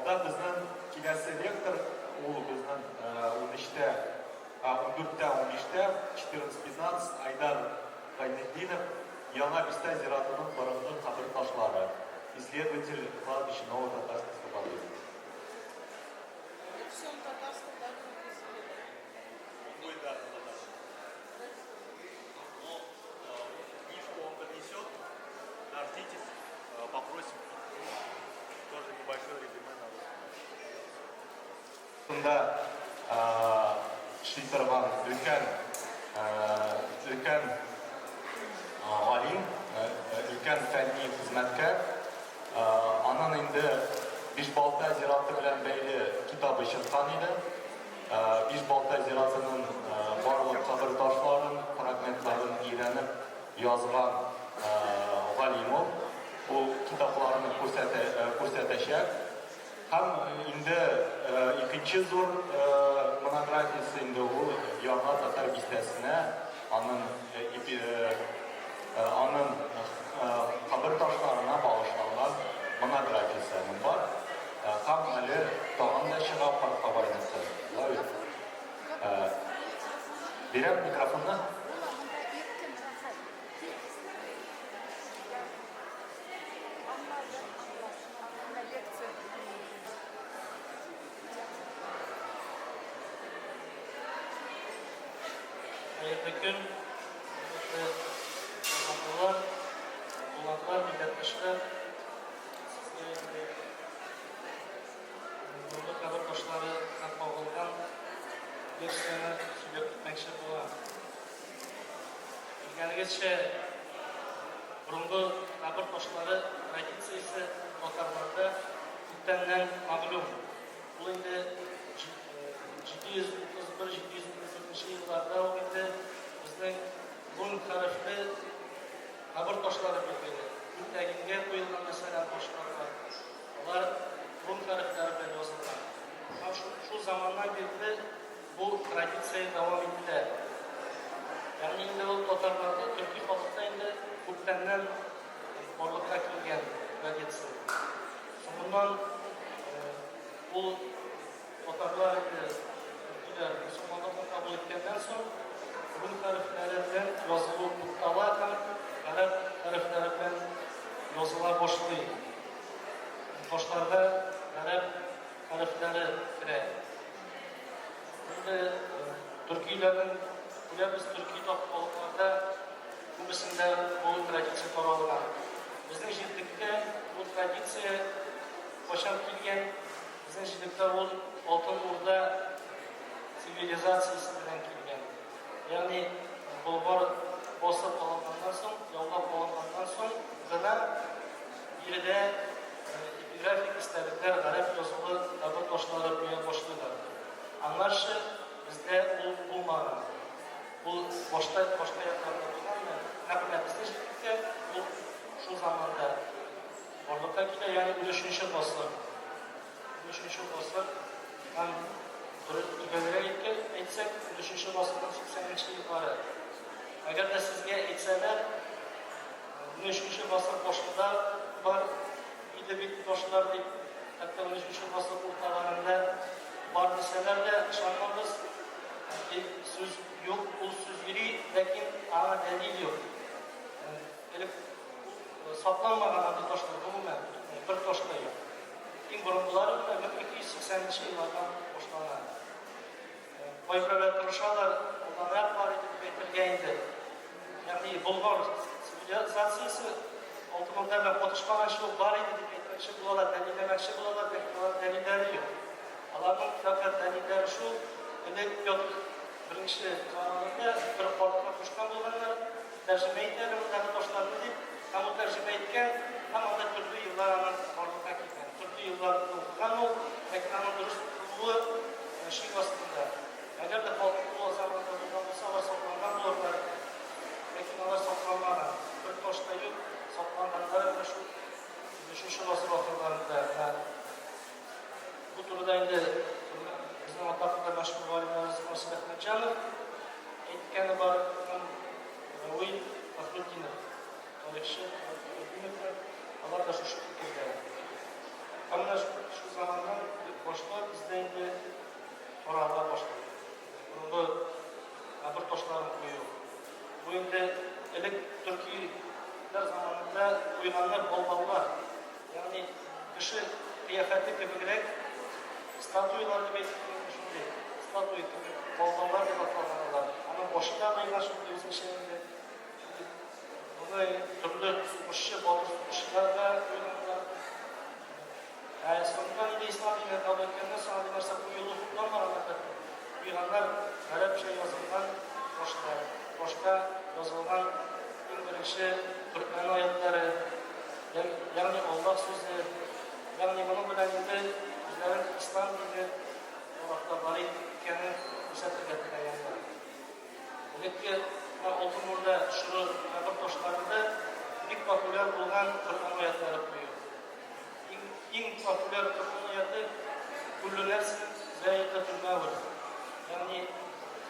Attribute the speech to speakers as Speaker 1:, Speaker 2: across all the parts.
Speaker 1: Анда безнең киләсе ректор, ул безнең 13-тә, 14-тә, 15-тә, 14-15 Айдар Гайнетдинов, Яңа Бистә зиратының борынгы кабер ташлары, исследователь кладбища Новотатарской слободы. Дождитесь, попросим тоже небольшое резюме на русском. Бunda эшли торган өлкән галим, өлкән фәнни хезмәткәр, аннан инде Бишбалта зираты белән бәйле китабы чыккан иде. Бишбалта зиратының барлык кабер ташларын, фрагментларын өйрәнеп язган галим ул. Ул китапларны күрсәтәчәк. Һәм инде икенче зур монографиясе инде ул Яңа Татар бистәсенә, аның кабер ташларына багышланган монографиясе бар. Һәм әле тагын да чыга паркабайнысы. Бирәм микрофонны.
Speaker 2: Bugün Bulaklar, milletmişler sizge burada kabir taşları katmağılgan bir sene sübep gitmekçi bulan. Bilgenigizce burungu kabir taşları tradisiyası Tatarlarda kütlenden mağlum. Bu indi 731-734 yıllarda o indi bizning Run harfli kabir taşları belgili. Ünteginge koyulgan mesela taşlar var. Onlar Run harfleri bilen yazılgan. Şu zamandan beri bu tradisiya devam etdi. Yani indi o Tatarlarda, Türkiye halkında indi kütlenden varlıkta kelgan tradisiya. Sonundan bu Tatarlar Müslümanlardan kabul ettikten sonra Run harflerinden yazılı mutlaka Arap harflerinden yazılar başlıyor. Başlarda Arap harfleri kire. Şimdi Türkiye'lerin biz Türkiye topluluklarda bu bisimde bu tradisiya taralgan. Bizning jildikte bu tradisiya başam kelgan. Bizning jildikte ol Altın Urda sivilizatsiyasi bilan kelgan. Ya'ni Bulg'or bosib olingandan so'ng, yovlab olingandan so'ng g'ina yerida epigrafik istarliklar g'arab yozuvli qabr toshlari qo'ya boshlagan. Anlarshi bizda u bo'lmagan. Bu boshqa yoqlarda bo'lgan. Naqla bizda bu shu zamonda borliqqa kelgan, ya'ni 3-bosqich. 3-bosqich ham Tugalaga aytsak, 3-bosqichdan 80-yillari. Agarda sizga aytsalar, 3-bosqich boshida bor edi toshlar deb, hatto 3-bosqich o'rtalarida bor desalarda ishonmaymiz. So'z yo'q, u so'z yirik, lekin ana dalil yo'q. Kelib saqlanmagan toshlar umuman bir toshda yo'q. Eng birinchilari 1280-yillardan boshlanadi. Boyqalar turishlar, ular bor deb aytilgan edi. Ya'ni Bulg'or sivilizatsiyasi oltimizda qotishmagan shu bor edi deb aytmoqchi bo'ladi, dalillamoqchi bo'ladi, dalillari yo'q. Ularning faqat dalillari shu, Pyotr birinchi qonunida bir qolipga qo'shgan bo'lganlar, tarjima etganlar toshlarni deb, ham tarjima etgan, hamda turli yillarni borliqqa kelgan. Turli yillar o'qigan u, ekranni durust qiluvchi shu vositada. Agarda xalq bu zamonda bo'lgan bo'lsa, ular saqlangan bo'larlar. Lekin ular saqlanmagan. Bir toshda yo'q, saqlanganlari shu 3-asr oxirlarida. Bu turda endi bizning otaqli mashhur olimlarimiz Nosir Ahmadjonov aytgani bor, Ravi Faxruddinov, tarixchi Faxruddinov, ular da shu fikrda. Ana shu zamondan taşlar bizde indi torağına başladı. Bunu kabir taşlarını koyuyor. Bu indi Türkiye'ler zamanında koyulanlar balballar. Yani kışı kıyafetli köpürerek statüyler gibi şimdi statüyü balballar gibi atlanırlar. Ama başında da ilaç oluyor şeyinde. Bunu türlü kuşu, balık kuşlarla koyulanlar. Sonradan yine İslam dinine kalırken sağlanırsa bu yolu kullanmalarlar. Koyulanlar Arapça yazılan başka yazılan İngilizce, Türkmen ayetleri, yani Allah sözü, yani bunun bilen bizlerin İslam dini olarak var ikeni misafir getirenler. Demek ki oldum burada şunu kabir taşlarında ilk popüler olan Türkmen ayetleri koyuyor. İlk popüler Türkmen ayeti kullu nefsin zâikatül mevt. Yani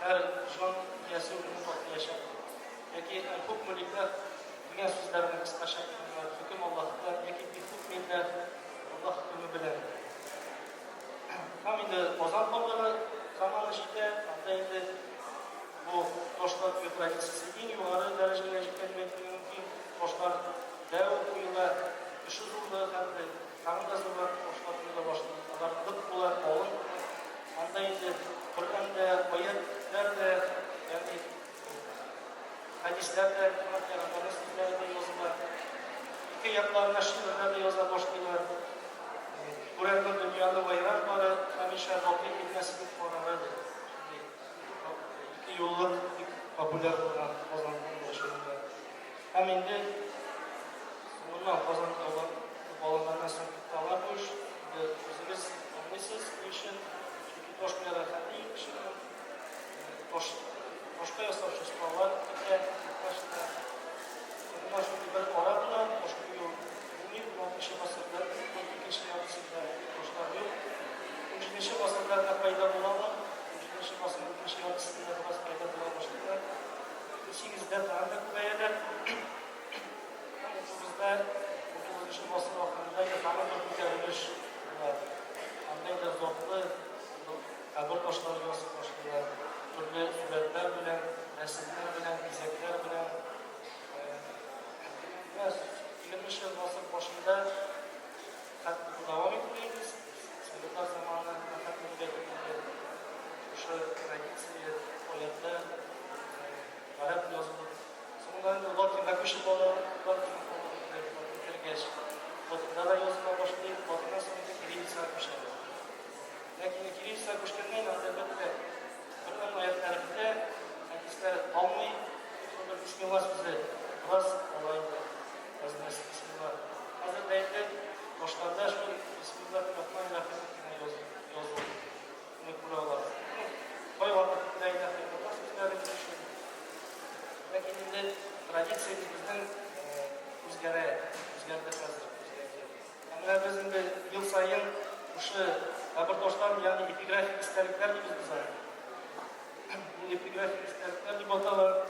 Speaker 2: her can yası mutlaka yaşar. Peki hukm-ı lillah dünya sözlerine kısaca hüküm Allah'tan yeki bir hükmüyle Allah hükmü bilen. Tam indi ozan kolları zamanı işte hatta bu dostlar götüreceksin. En yukarı dereceye gelmekten ki dostlar dev kuyular, ışıl zulda hem de kanında zulda dostlar kuyular başlıyor. Adarlık bular olun. Hatta indi Kur'an'da, ayetlerde yani hadislerde, Kur'an-ı Kerim'de yazılar. İki yapılarına şiirlerde yazar başlıyorlar. Kur'an'da dünyada bayrak var, hamisha Rabbi ilmesinin korarıdır. İki yollar popüler olan kazandığı başında. Hem indi bundan kazandığı olan bağlamlarına sonra var bu iş. Bizimiz anlıyorsunuz bu işin. Çünkü toşmaya da kendi işin. Başka yasakçı var. Başka bir aradılar. Başka bir yol. Bunun işe basırlar. Bunun işe yapısında başlar yok. Bunun işe basırlarına fayda bulamam. Bunun işe basırlarına işe yapısında biraz fayda bulamazlar. İşinizde daha da kubayeler. Otobüsde işe basır hakkında yatağına bir gelmiş. Anlayda zorlu kabir taşları yazıp başlıyorlar. Türlü suretler bilen, resimler bilen, dizekler bilen 20 yıl basır başında devam etmeliyiz. Sovyetler zamanı hakikaten üretiminde şu tradisiye, oyatlar, Arap yazılı. Sonradan Latin akışı olarak geç. Latin'da da yazılar başlayıp Latin'den sonra Kirillitsa akışı. Lakin Kirillitsa akışken neyle elbette Kur'an ayetlerinde hadisler almayıp sonra Bismillah sözü biraz olaydı. Bismillah. Hazır değilde başlarda şu Bismillahirrahmanirrahim yazıldı. Bunu kuralar. Koy vakit la ilahe illallah sözlerine düşüyor. Lakin indi tradisiyemizden özgerde hazır. Yani bizim de yıl sayın şu kabir taşlar yani epigrafik isterlikler gibi bize. Bu epigrafik isterlikler gibi batalar.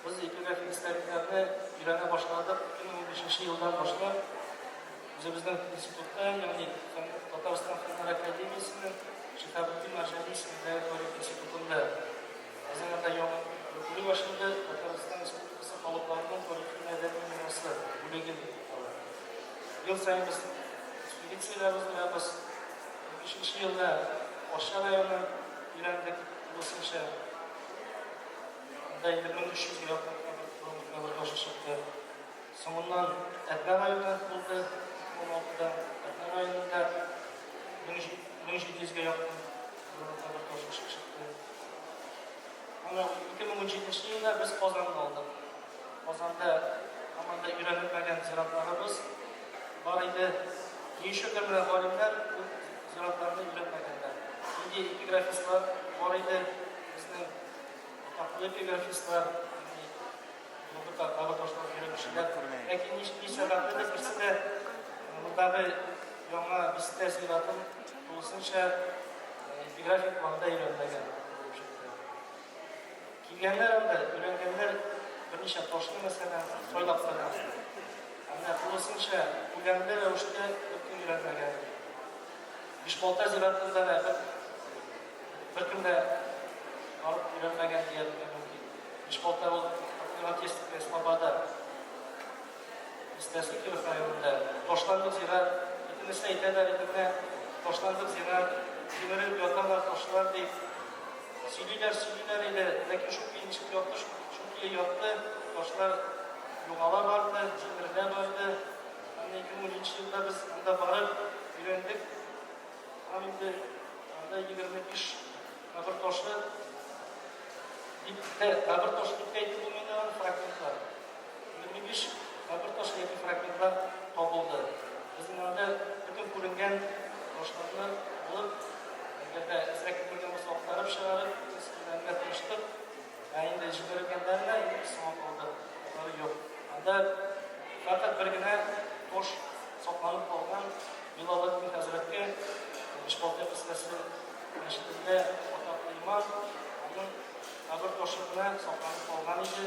Speaker 2: Biz epigrafik isterliklerini İran'a başladık. 2015 yıldan başlar. Bizden institutta yani Tataristan Filmler Akademisi'nin Şihabettin Marjani isminde Tarih İnstitutu'nda Azanada Yolun başında Tataristan Respublikası Halklarının Tarih Medeni Mirası Bülegi yıl sayımız ekspedisiyalarımızda yapız 5. yılda aşağı rayonu İran'daki uluslararası da 1300 yıl yaptık başlaşıktı. Sonundan Etna rayonuna buldu. 16'da Etna rayonunda 1700 yıl yaptım. Burada başlaşık çıktı. Ama 2017 yılda biz Kozan'da olduk. Kozan'da amanda öğrenilmegen ziratlarımız var idi. Yeşildir bilen alimler bu ziratlarını öğrenmegenler. Şimdi epigrafistler var idi. Bizden akıllı epigrafistler burada kabir taşları öğrenmişler. Lakin bir sebeple de birisi de buradaki yana bir site ziratın olsunca epigrafik bağda öğrenmegen. Kilgenler de öğrengenler bir neçe taşlı mesela soylaplar yaptı. Yani olsunca öğrengenler ve işte bütün öğrenmegen. Бишболта зиратында bir kunda olib yurmagan deyilgan mumkin. Bishbolta ul Atlantistik Slobada istasi ki rayonunda Toshlandiq zirat itinisi aytadilar etimne Toshlandiq zirat kemirib yotarlar toshlar deyip Sülüler ile lakin şu kıyınçık yoktu, şu kiye yoktu, toshlar yo'g'ala vardı, jimirlar vardı. Hani 2013 yılda biz anda barıp öğrendik. Hamdi anda 25 qabr toshi bitta qabr toshi bitta aytib bo'lmaydigan fragmentlar. 25 qabr toshidagi fragmentlar topildi. Bizning anda butun ko'ringan toshlarni olib, agarda izrak bo'lgan bo'lsa oqtarib chiqarib, sizlarga tanishtirib, endi jimirganlarni endi hisob oldi. Ular yo'q. Anda faqat birgina tosh saqlanib qolgan Bilolat Hazratga Bishbolta qissasi masjidida otaqli imom uning qabr toshi bilan saqlanib qolgan edi.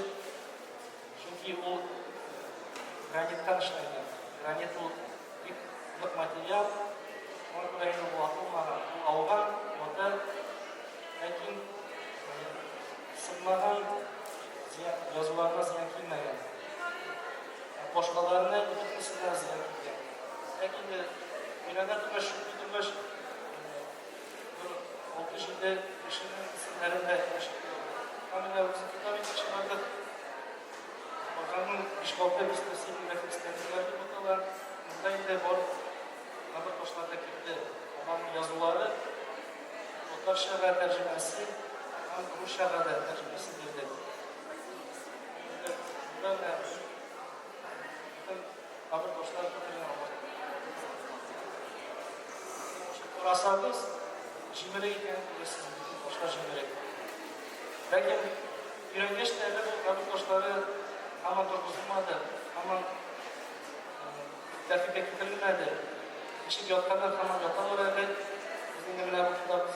Speaker 2: Chunki u granitdan ishlangan. Granit u iliq material. Orqalarni vaqtolmagan. U avval ota lekin sinmagan yozuvlarga ziyon kelmagan. Boshqalarni ikisidan ziyon kelgan. Lekin Miranda turmuş 6 yılda yaşının isimlerinde yaşıyor. Kamila bizim tabii ki çıkardı. Bakanın Bishbolta listesi üretmek istediler ki bunlar bundaydı bor qabr toshlarda kirdi. Adamın yazıları Otar şəhər tərcüməsi, Rus şəhərdə tərcüməsi edildi. Burada qabr toshlar to'plangan. Orasabız jimire ekan bilirsiniz, boshqa jimire. Lekin yurangach tayyor bu qabr toshlari hamon turg'izilmadi, hamon tartibga keltirilmadi. Ishib yotganlar hamon yotaveradi. Bizning bilan bu kitobni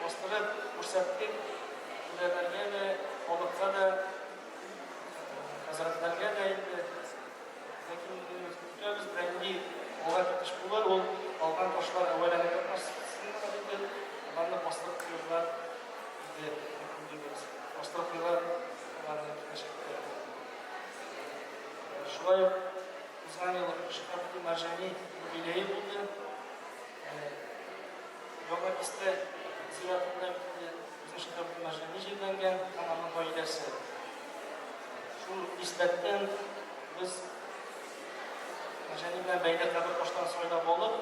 Speaker 2: bostirib ko'rsatdik. Ularga va xalqqa da hazratlarga da endi lekin biz birinchi olay ketish bo'lar, u olgan toshlar avvalini ularni bostirib qo'yganlar edi. Bostirib qo'yganlar ularni shulay o'zgan yil Shahar Marjani yubileyi bo'ldi. Yo'qotishda ziyoratida bizning Shahar Marjani jilangan hamma oilasi. Shu nisbatan biz Marjani bilan bayda qabr toshdan so'ylab olib,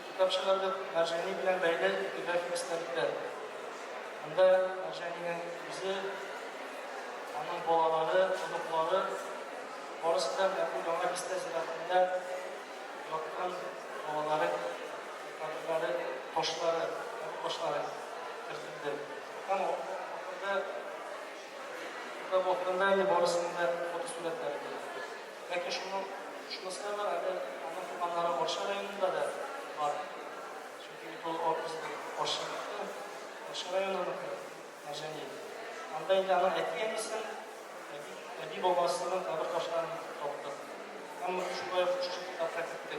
Speaker 2: kitap chiqardik. Marjani bilan bayda fotografiya ishladik. Unda Marjanining o'zi, uning bolalari, unuqlari borasidan bu yangi bista ziyoratida yotgan bolalari, qabrlari, toshlari kiritildi. Ham oxirida borasida fotosuratlar edi. Lekin shunisi ham ana tumanlari Orsha rayonida da bor. Chunki bu Orsha rayonida Marjani. Anda endi ana aytgan ism Abi bobasining qabr toshlarini topdi. Hamma shunday taqdirda.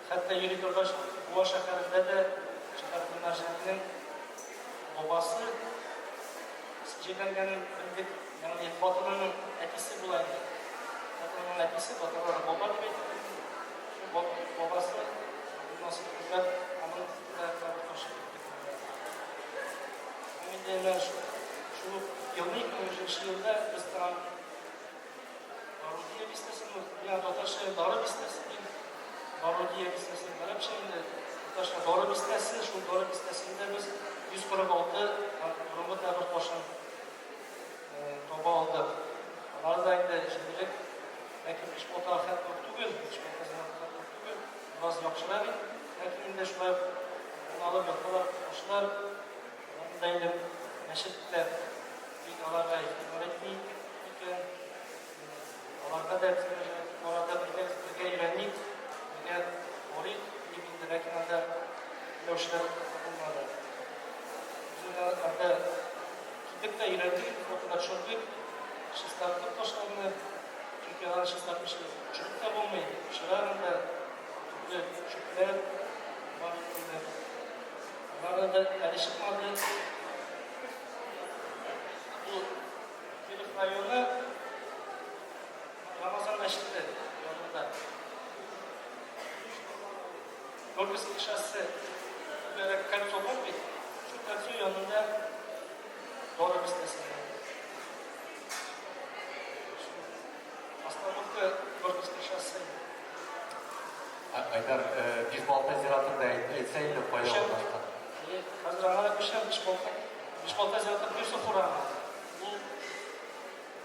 Speaker 2: Hatto yurib turgan Buva shaharida da Shahar Marjanining bobasi jilanganing bildik, ya'ni xotinining akasi bo'ladi. Xotinining akasi botalar bobo deb shu bobasi munosib qilib amal qabr toshlaydi. Endi shu yilning 2000-yilda biz ham Barudiya listesini bilan Toshkent Dori listesini Barudiya listesini qarab endi Toshkent Dori listesi, shu Dori listesida biz 146 Urumqi qabr toshini topa oldik. Ularda endi shunday lekin Bishbolta xat tugul, Bishbolta xat tugul, biroz yaxshilar, lekin endi shulay olib yo'qlar, toshlar endi masjidda Alarga öğretmeyi Alarga da orada birlikte öğrendik. Birlikte orit bildirerek anda yaşlar olmadı. Bizim orada gittik de öğrendik, fotoğraf çözdük. Şıstartıp taşlarını Türkiye'den şıstartmışız. Çocuk da bulmayın. Şılarında şükürler anda әлі шықмады. Бұл Киров районы Рамазан мәчеті янында. Горьковский шоссе кольцо бар бит. Şu kольцо янында Дора бистесінде. Остановка Горьковский шоссе.
Speaker 1: Айдар, Бишбалта зиратында әйтсәйлі пайдаланышқа.
Speaker 2: Қазір аңа көшем Бишбалта зираты бұйырса құрама. Бұл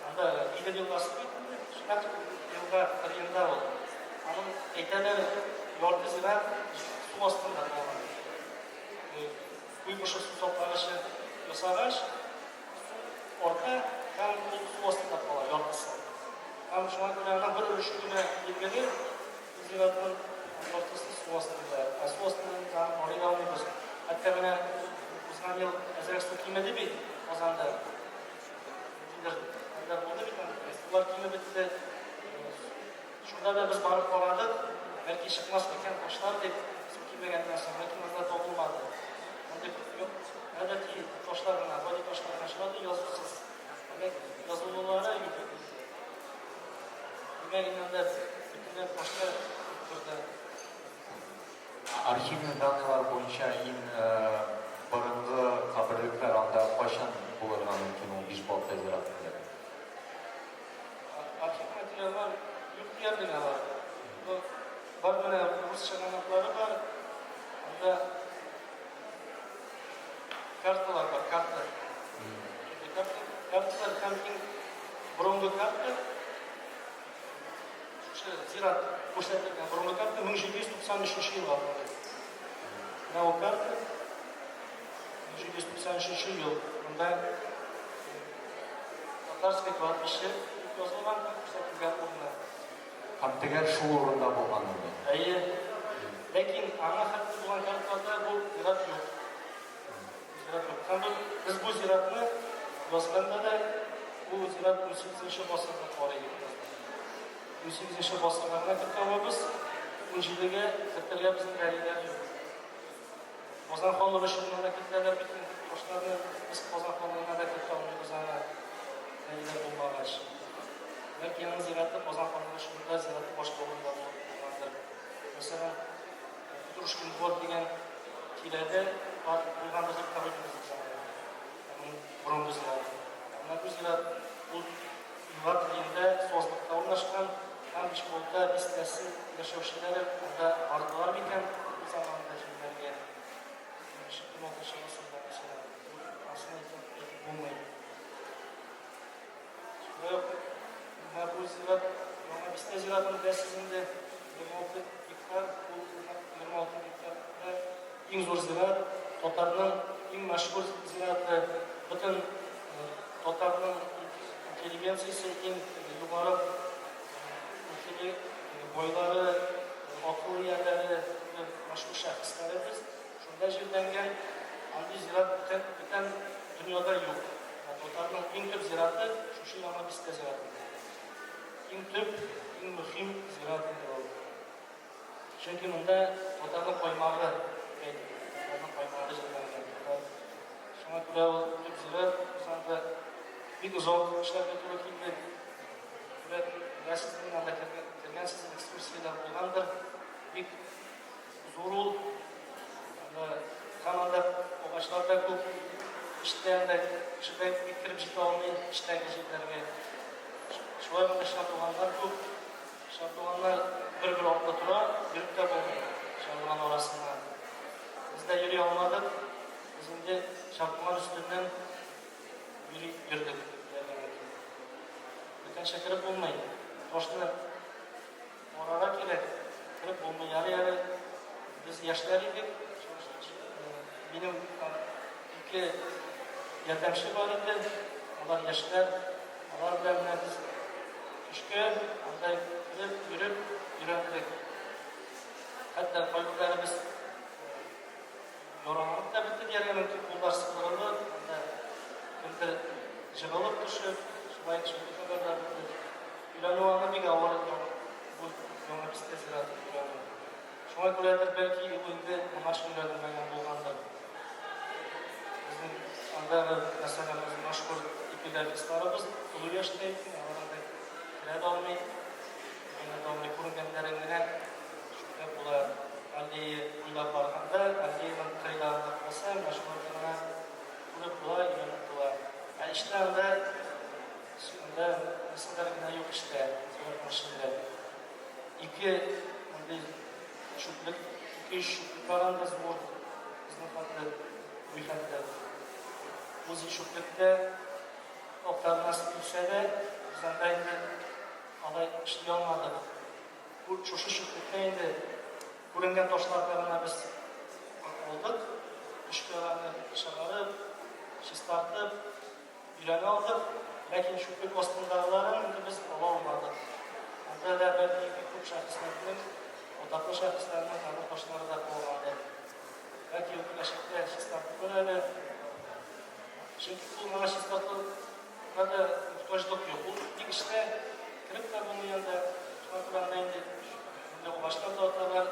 Speaker 2: анда 50 жылға асып кетті. Шынақ жылға қырғында ол. Анын әйтәлі Yordu zirat su астында болған. Куйбышев су соқтағышы жасағаш, орта һәм бұл су астында қала, yorduсы. Һәм шуңа күрә бір өлешүгенә келгелі, зираттың ортасы су астында. Су астында барып алмайбыз. Хәтта менә узган ел әзрәк су кимәде бит, Казанда. Анда булды бит, сулар кимеп бетте. Шунда да без барып карадык. Belki çıkmaz iken taşlar deyip su kimegenden sonra kimazda toplamadı. Onda yok. Evet iyi taşlarına, body taşlarına şuradı yazısız. Demek yazılılara gidiyor. Demek de bütün taşlar burada.
Speaker 1: Arxivni данныйлар бойынша ең бұрынғы қабірліктер анда қашан болырға мүмкін ол Бишбалта зиратында?
Speaker 2: Arxiv materiallar yurt yerine var. Var böyle Rus şakanakları var. Onda kartalar var, kartlar. Kartlar hem burunlu kartlar. Şu zirat ko'rsatilgan burunlu kartlar 1793 yıl var. Ve o kartlar 1793 yıl. Bunda Tatarskiy kладбище yazılgan ko'rsatilgan o'rnlar.
Speaker 1: Қаптыгер шу орында болған еді.
Speaker 2: Әйе. Ләкин аңа хатты булган картларда бу зират юк. Зират юк. Һәм без бу зиратны язганда да бу зират 18-нче гасырда карый. 18-нче гасырга киткәнбез. 17-гә кертергә безнең дәлилләр юк. Казан ханлыгы шуннан киткәннәр бит. Башларны без Казан ханлыгына да киткәнбез аңа дәлилләр булмагач. Belki yalnız ziraatı Kozan Hanı'nın şurada ziraatı başka olurlar kullanılır. Mesela Turuşkin Dvor degen kilerde bulgan bir kabul edilmiş zamanı. Yani burunlu ziraatı. Ama bu ziraat bu yıllar dilinde sozlukta ornaşkan hem Bishbolta bistesi yaşayışları burada ardılar biken bu zamanda şimdilerge Şıkkın oluşamasında mesela aslında etip bulmayın. Bu zirat, yani bizde ziratın desizinde 26 hektar, bu 26 hektarda en zor zirat, Totar'ın en meşhur ziratı, bütün Totar'ın intelligensiyası en yukarı ülkeli boyları, akıllı yerleri, meşhur şahısları biz. Şunda jirdengen, hangi zirat bütün dünyada yok. Totar'ın en köp ziratı, şu şey ama bizde ziratı. En tüp, en mühim ziraat oldu. Çünkü bunda Totar'ın koymağı Totar'ın koymağı ziraat. Şuna göre o tüp ziraat, sonra bir uzak işlerle turukildi. Ve sizin anda kirgen sizin ekskursiyalar bulgandır. Bir zorul, kanalda o başlarda çok işlerinde bitirip jita olmayın, işten geçeceklerine. Şuay bunda şartlığanlar çok. Şartlığanlar bir hafta tura, yürüp de bulmuyor. Şartlığan orasında. Biz de yürüye olmadık. Bizim de şartlığan üstünden yürüdük. Bütün şey kırıp bulmayın. Toştu oraya gerek. Kırıp bulmayın. Yarı biz yaşlarıydık. Benim iki yardımcı vardı. Onlar yaşlar. Onlar bilen biz düşkü, onday yürüp yürüdük. Hatta koyuklarımız yoranlık da bitti diğer mümkün kullar sıkıldı. Kimdir jığılıp düşüp, şubayın çünkü kadar bitti. Yürüyen o anda bir gavur bu yoluna bizde ziraatı yürüyen. Şuna göredir belki bu indi amaç yürüyen bulgandır. анда mesela bizim meşhur epilogistlarımız ulu yaştaydı, onlarda kire dolmayı, dolmayı kurganlarından şöyle bular Ali'yi uylab barganda, Ali'nin kıyılarında olsa meşhurlarına bulup bular, yönüp bular. Yani işte anda mesela yok işte, şimdi iki şukluk, iki şukluklarında zor, bizim farklı büyüklerinde. Bu şuklukta oklar nasıl bilse de bizden de indi alay işliyor olmadı. Bu çoşu şuklukta indi görüngen doşlarlarına biz olduk. Müşkülerini çıkarıp, şistartıp, yülen aldık. Lakin şukluk ostundağların biz ola olmadık. Onda da belki bir şahıslarının, odaklı şahıslarının kadar doşları da olmadı. Belki bu yaşakta şistartıp böyle. Çünkü bu mana şistartılarda muhtaçlık yok. Bu ilk işte kırıp da bunun yanında şunlardan indi. O baştan da otalar,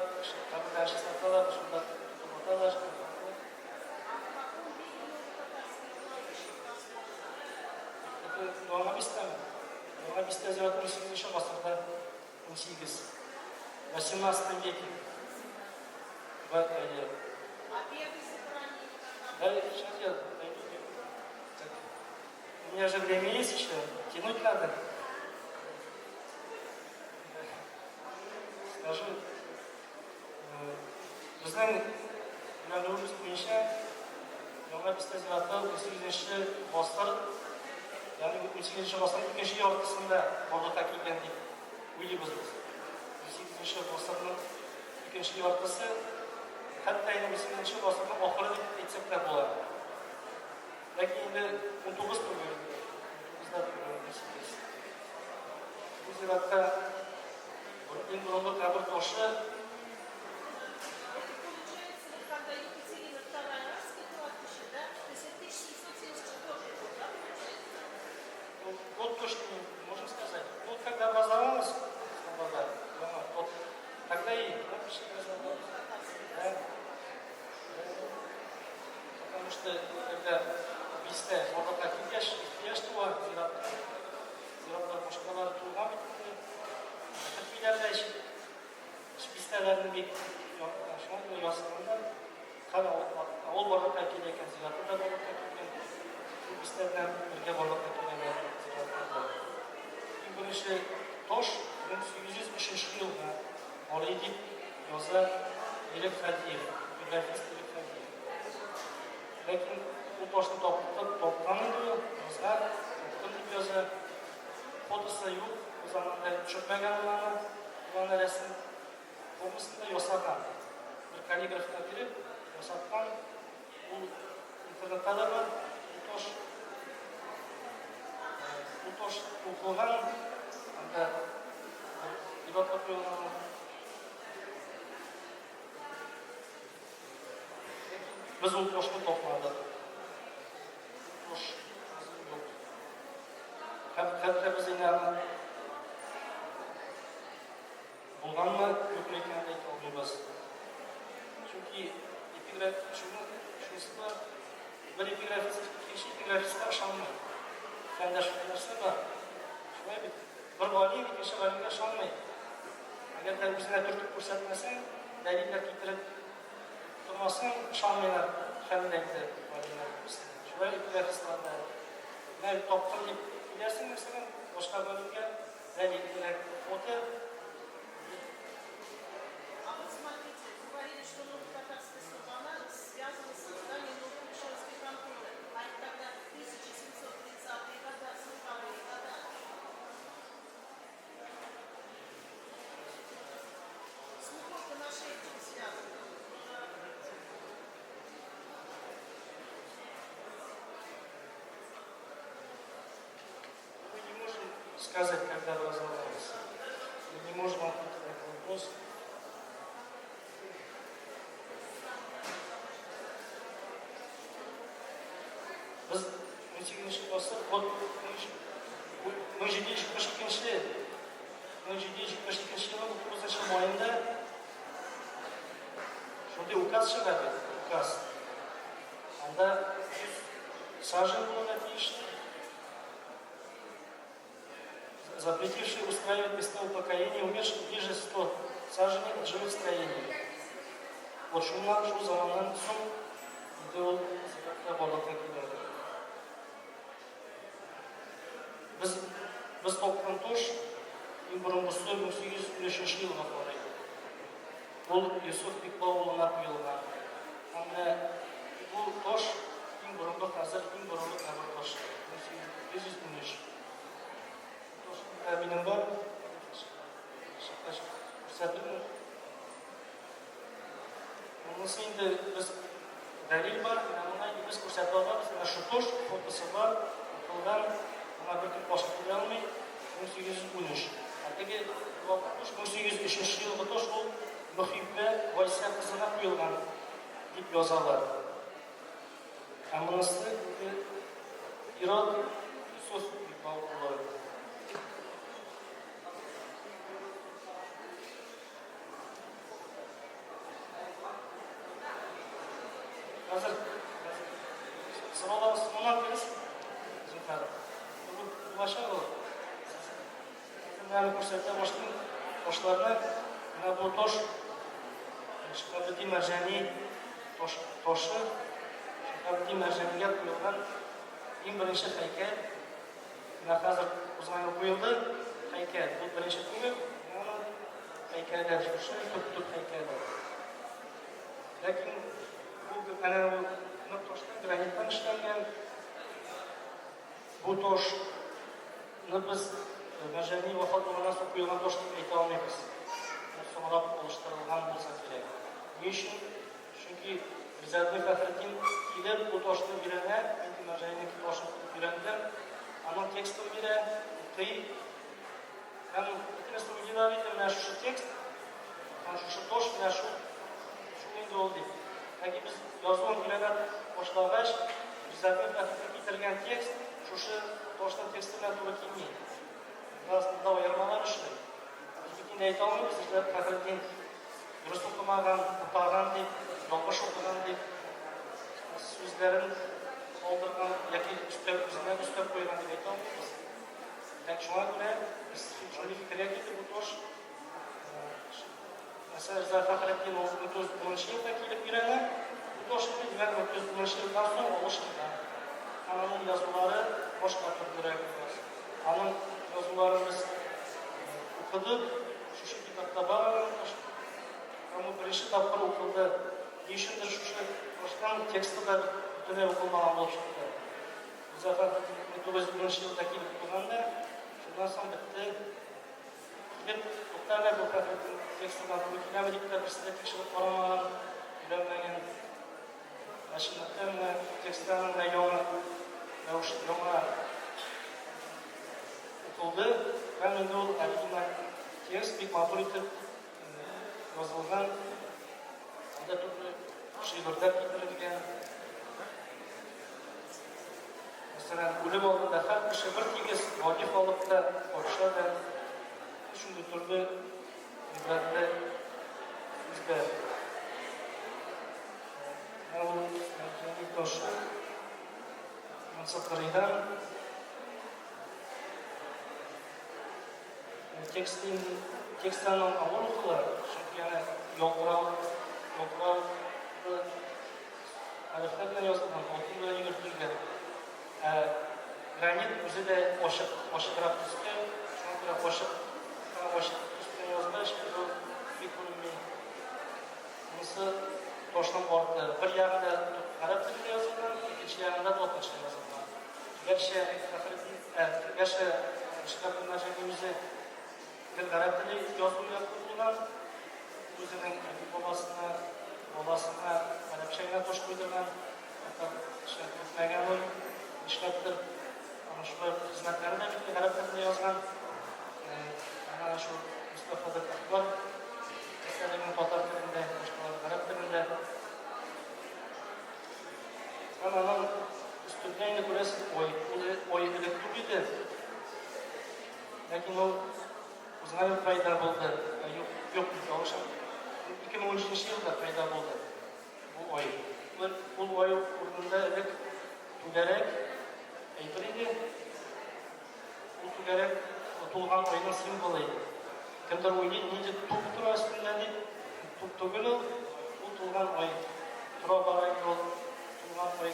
Speaker 2: tabi karşı sattılar, şurada tutup otalar. Normal isteme. Normal isteme zaten 18. asırda 18. 18 веке. Да, сейчас я у меня же время есть еще, тянуть надо. Скажу, bizning yo'limiz bo'yicha Yong'ar Istaziyatda 18-chi bosqir, ya'ni 18-chi bosqirning ikkinchi yorqisida bo'lib ta'kidlangan deb o'ylaymiz biz. 18-chi bosqirning ikkinchi yorqisi hatto 18-chi bosqirning oxiri deb aytsak da bo'ladi. Lekin endi 19 turgan. 19da turgan 18. Bu ziratda eng birinchi qabr toshi вот то, что можно сказать. Вот когда образовалась Слобода, вот тогда и напишите разработку. Да? Потому что когда объясняют, вот так ihtiyaç var ziratlar boshqalar turgan bitimni tadbirlarda bizlarning bir shunday yozganda qara avval borib kelgan ziratlarda borib kelgan bizlardan birga borib kelgan ziratlarda birinchi tosh 1803-yilda Oliy deb yozsa Elif Xadiyev, biografist Elif Xadiyev. Lekin bu toshni topgan edi, yozgan, topdim deb yozsa, fotosi yo'q, o zamonda tushirmagan ularni rasm ko'rmasida yosagan. Bir kalligrafga kirib, yosatgan, bu internetda da bor, bu tosh o'qilgan, unda ibot qo'yilgan. Biz u toshni topmadik. Tosh yo'q. Haqiqatda biz endi bo'lganmi yo'qmi ekanini ayta olmaymiz. Chunki shunisi bor, bir ikkinchi epigrafistga ishonmaydi. Kanda shu narsa bor. Shunday bir valiy ikkinchi valiyga ishonmaydi. Agarda o'zini turtib ko'rsatmasang, dalillar keltirib turmasang, ishonmaylar. Qandaydi valiylar bo'lsa. Shunday epigrafistlarda men topdim deb bilasizmi, masalan, boshqa valiyga dalil kerak. Foto сказать, когда образовалась. Мы не можем ответить на этот вопрос. Biz 18-asr yili 9 oyida shunday ukaz chiqadi, ukaz. Unda сажен было напишено, запретивший устраивать места упокоения умерших ближе 100 саженей от живых строений. Вот шумнан шу заманнан соң иде ол сыйфатта барлыкка келеді. Біз топқан тош ең бұрынғысы 1853 жылға қарайды. Ол Юсуф Бекбауұлына құйылған. Бұл тош ең бұрынғы қазір ең бұрынғы қабір тошы. 1813. Тоштың кабинім бар. Көрсетілмін. Онысы енді біз дәлел бар, біз көрсетіп аламыз. Шу тош фотосы бар, оқылған. Она бір күн башқа көре алмай, 1813. Әтеге 1803 жылғы тош ол Мұхиббе Вайса қызына құйылған деп жазалар. Мұнысы Ирод Юсуф Бекбауұлы. Қазір сұраларыз мұнан келіз. Başa olur. Sizin көрсетті başlarına bu toş Şıkabıdi Mercani toşı Şıkabıdi Mercani'ye koyulgan en birinci heykel. Hazır uzmanı koyuldu heykel. Bu birinci günü onun heykeller. Şu köptür heykeller. Lakin bu toştan granitten işlengen bu toş biz Mercani vafat olmadan so'ng qo'yilgan tosh deb ayta olmaymiz. So'ngroq oluşturulgan bo'lsa kerak. Ne uchun? Chunki Rizadbek Faxriddin kelib bu toshni birana, men Mercanining toshini birandim. Onun tekstini bira, o'qiy. Ham ikkita so'zlar mana shu tekst, mana shu tosh mana shu endi oldi. Yoki biz yozuv bilan boshlag'ach Rizadbek Faxriddin keltirgan tekst shu toshning teksti bilan to'g'ri kelmaydi. Aslında o yarmalar işler. Bizimki neydi olmuyor? Bizler Faxriddin dürüst okumagan, tutağan deyip, yolbaş okugan deyip, sözlerin oldurgan, yaki üzerinden üstep koygan deyip ayta olmuyoruz. Yani şuna göre biz şöyle fikirye getir bu toş. Mesela Rıza Faxriddin 1910 yılda kelip girene, bu toşun 1910 yıldan sonra oluşturdu. Onun yazıları boşqa türlere gidiyor. Onun yazılarımız okudu, şu kitapta var. Ama birinci tapkır okuldu. Değişimdir şu başkan teksti de bütüne okulmadan olup çıktı. Zaten 1901 yılda kelip okulanda, şundan sonra bitti. Kelip okullarla bu tekstinden kilometrikler birisinde tekşirip varamadan, bilemegen, aşınlıklarla tekstlerinin de yoluna okuldu. Ben de o tekst bir kontrol edip yazılgan da türlü şiirler getirilgen. Mesela ölüm olduğunda her bir şey bir tegiz vakif olup da konuşar da şunday türlü ibretli bizde Mercani toşı mansaplarıyla teksten avval okular. Çünkü yani yolkural harflerle yazılgan, altın bilen yürütülgen. Granit özü de oşıkırak üstü, şuna göre oşık üstüne yazılmış, bu bir konumlu. Bunысы toşun orta, bir yanında Arap dilinde yazılgan, ikinci yanında Latince yazılgan. Gerçi Şıkabıdi Mercani'mizi bir Arap dili yazılı yapılgan, özünün babasına Arapçayla toş koydurgan, hatta işletmegen ol, işlettir. Ama şu hizmetlerine bir Arap dilinde yazgan, ana şu Mustafa'da Akbar, Eserliğin Tatar dilinde, Arap dilinde. Onun üstünlüğünü burası oy elektrikiydi. Lakin o uzun payda buldu. Yok bir çalışan. 2013 yılda payda buldu bu oy. Bu oy kurduğunda ilk түгәрәк әйтер иде. Ул түгәрәк тулган айның символы иде. Кемдер уйлый, нинди туп тора өстендә дип, туп түгел ул тулган ай. Тора бара ул тулган ай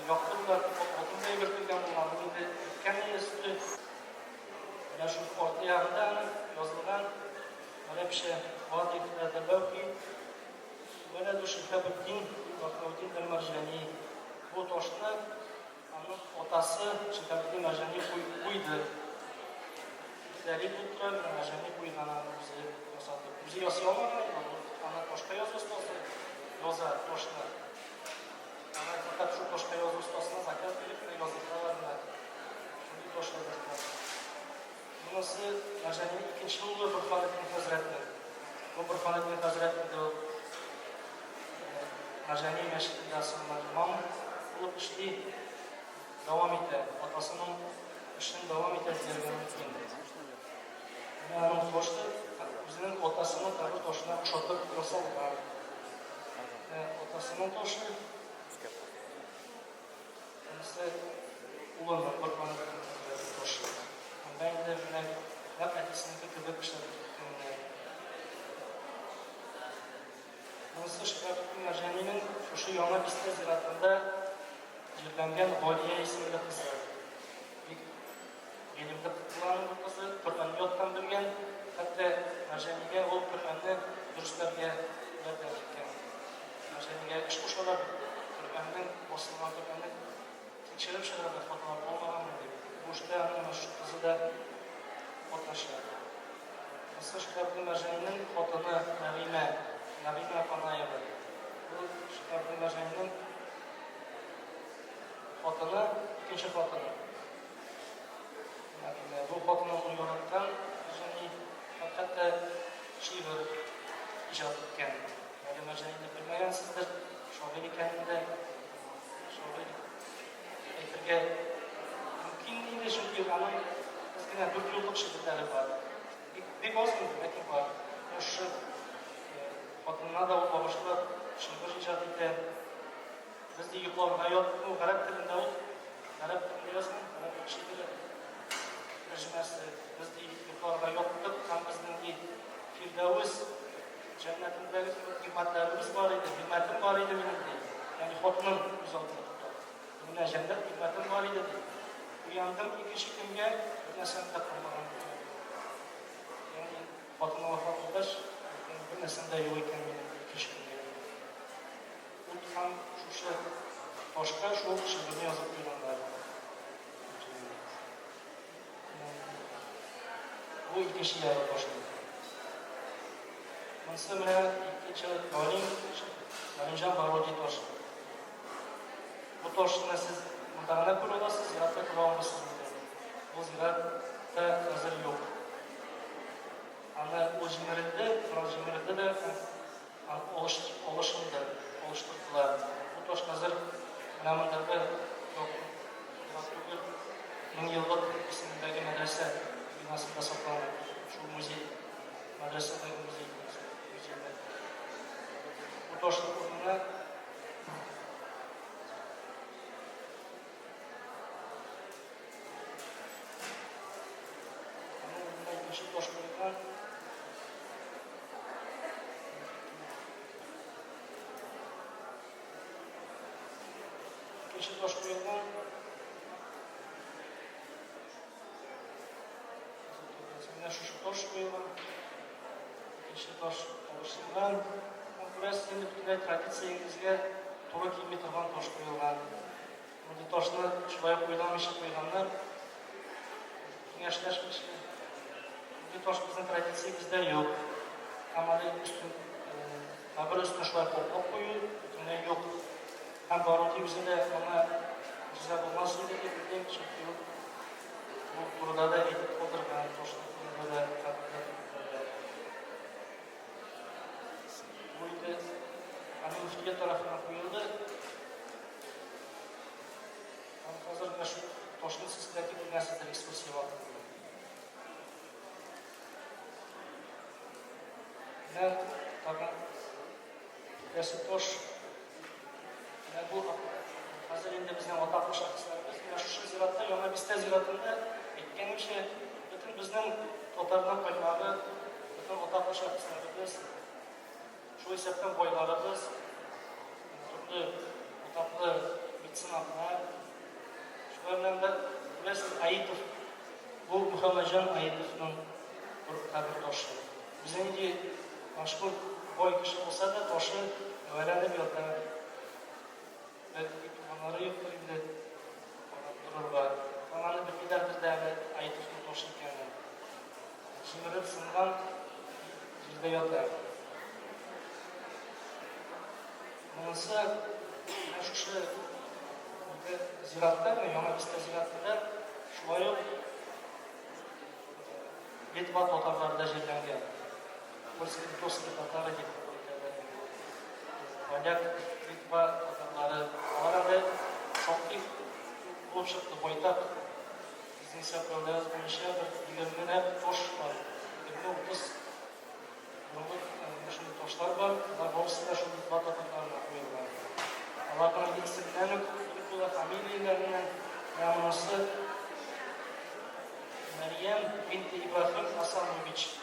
Speaker 2: яктылар, алтындай бөртелгән булган, инде кәне өсте. Менә шул арты ягында язылган Арабча вазифа дәбәүки وَلَدُ شِهَابُ الدِّينِ Бахаудин әл-Марҗани. Бу ташны аның атасы Шиһабуддин Марҗани куйды. Дәлил булып Марҗани куйган үзе ясады. Үзе ясый алмаган, аны ташка язу остасы яза ташны. Аны фақат шу ташка язу остасына заказ биреп язылганларына шундый ташлар язган. Bunisi Marjanining ikkinchi o'g'li Burxoniddin Hazratli. Bu Burxoniddin Hazratli Marjaniy masjidida imom bo'lib ishli davom etadi. Otasining ishini davom ettirgandan keyin. Uning qo'shni o'zining otasini qabr toshini o'xshatib yasalgan. Otasining toshi esa o'g'li Burxoniddin toshi. Ben de hep etkisindeki kıvrak işlerinde. Bunisi Şihabudin Marjani'nin şu yana biste ziratında cirlengen Goliye isimli kızı. Elimde tutulan bu kızı Kur'an'ı yottan bilgen, hatta Marjani'ye o Kur'an'ı dürüstlerge verdikken. Marjani'ye iş kuşalar Kur'an'ın basılan Kur'an'ı tekşirip şeylerde fotoğraf olmadan dedi. Bu işte şu kızı da katlaşıyor. Mesela Şihabudin Marjani'nin xotini Nabime Panayeva. Bu Şihabudin Marjani'nin xotini, ikinci xotini. Bu xotini onu yoratgan Marjani hatta şiir ijod etgan. Marjani'ni bilmayansizdir. Shoir ekanida shoir aytirga Şimdi çünkü ama eskiden 4 yıllık şirketleri var. Bir bozgun belki var. Şu kadınlar da olmamışlar. Şirket icat etti. Biz de yıkılar yok. Bu Arap dilinde yok. Arap dilinde yazın. Arap şirketleri. Rejimesi. Biz de yıkılar yok. Tam bizden ki Firdevs cennetindeki nimetlerimiz var idi. Nimetim var idi benim de. Yani kadının güzel tuttu. Bunun cennet nimetim var idi. Uyandım ikinci günge bir nesinde kurmadan. Yani Fatıma vefat olmuş, bir nesinde yok iken benim ikinci günge. Bu tam şu başka şu şiirini yazıp duranlar. Bu ikinci yarı başladı. Mesela ikinci Nalimcan Barodi taşı. Bu taşını siz muhtemelen kurulası ziratta kullanmışsınız. Bu ziratta hazır yok. Ama o cimride, Fransız cimride de oluşturdular. Bu taş hazır namındaki yok. Min yıllık isimdeki medrese binasında saklanır. Şu müze, medresedeki müze. Bu taşın kuruluna ikinci taş koyulan ikinci taş koyulan şu taş koyulan ikinci taş alıştırılan burası şimdi bütün tradisiyemizge to'g'ri kelmay turgan tosh qo'yilgan. Bu toshni shulay qo'yilamish qo'yganlar kengashlashmish. Bu tosh bizning traditsiyamizda yo'q. Amaliy ustun qabr ustuna shulay qo'yib qo'yib, butunlay yo'q. Ham boroti o'zida ona juda bo'lmasligi bildim, chunki bu turda da aytib qoldirgan toshni turda bu ise hani müftüye tarafından koyuldu. Hazır şu toşlu sistemdeki bir nesneler ekspresiye var. Ne tabi resim toş ne bu Hazır indi bizden otaklı şahıslarımız. Ya şu ziratta, yana bizde ziratında etkenimce bütün bizden topardan koymağı, bütün otaklı şahıslarımız, şu hesaptan boylarımız, türlü otaklı bitsinatlar, şulardan da biraz Ayıtov, bu Muhammadcan Ayıtov'un bir kabir taşı. Bizden de meşgul boy kişi olsa da taşı öğrendim yolda. Ve onları yok indi. Durur var. Onları bir giderdir değerli Ayıtov'un taşı ikenler. Şimdirip sınırdan jirde yolda. Bunысы, şu ziratlar mı? Yana bizde ziratlar şulay yok. Litva tatarlarında jirlengen. Polski tatarı gibi. Polyak, Litva tatarları. Onlarda çok iyi bulup çıktı, boytak. Bizim seferlerimiz boyunca bir 20 hep toş var. 20-30 şimdi toşlar var. Bunlar hepsinde şu Litva tatarlarına koyuyorlar. Allah'tan ilgisinden Litva familiyelerinden yamanası Meryem binti İbrahim Asanoviç